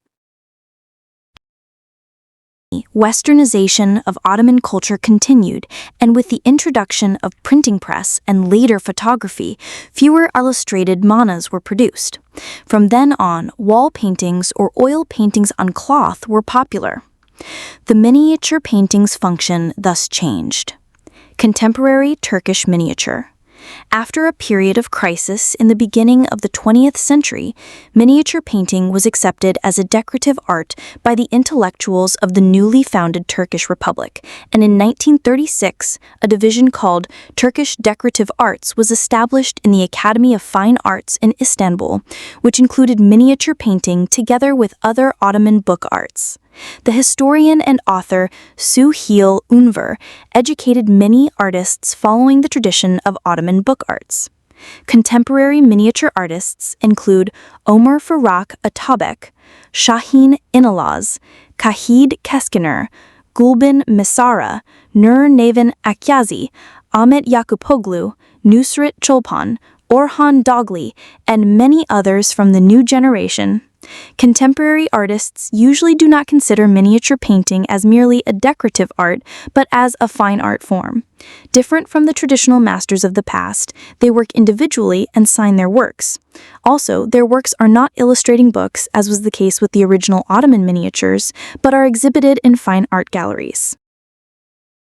C: Westernization of Ottoman culture continued, and with the introduction of printing press and later photography, fewer illustrated manas were produced. From then on, wall paintings or oil paintings on cloth were popular. The miniature painting's function thus changed. Contemporary Turkish miniature. After a period of crisis in the beginning of the 20th century, miniature painting was accepted as a decorative art by the intellectuals of the newly founded Turkish Republic, and in 1936, a division called Turkish Decorative Arts was established in the Academy of Fine Arts in Istanbul, which included miniature painting together with other Ottoman book arts. The historian and author Suheil Unver educated many artists following the tradition of Ottoman book arts. Contemporary miniature artists include Ömer Faruk Atabek, Şahin İnanılmaz, Kahid Keskiner, Gulbin Mesara, Nur Nevin Akyazi, Ahmet Yakupoglu, Nusret Çolpan, Orhan Dogli, and many others from the new generation. Contemporary artists usually do not consider miniature painting as merely a decorative art, but as a fine art form. Different from the traditional masters of the past, they work individually and sign their works. Also, their works are not illustrating books, as was the case with the original Ottoman miniatures, but are exhibited in fine art galleries.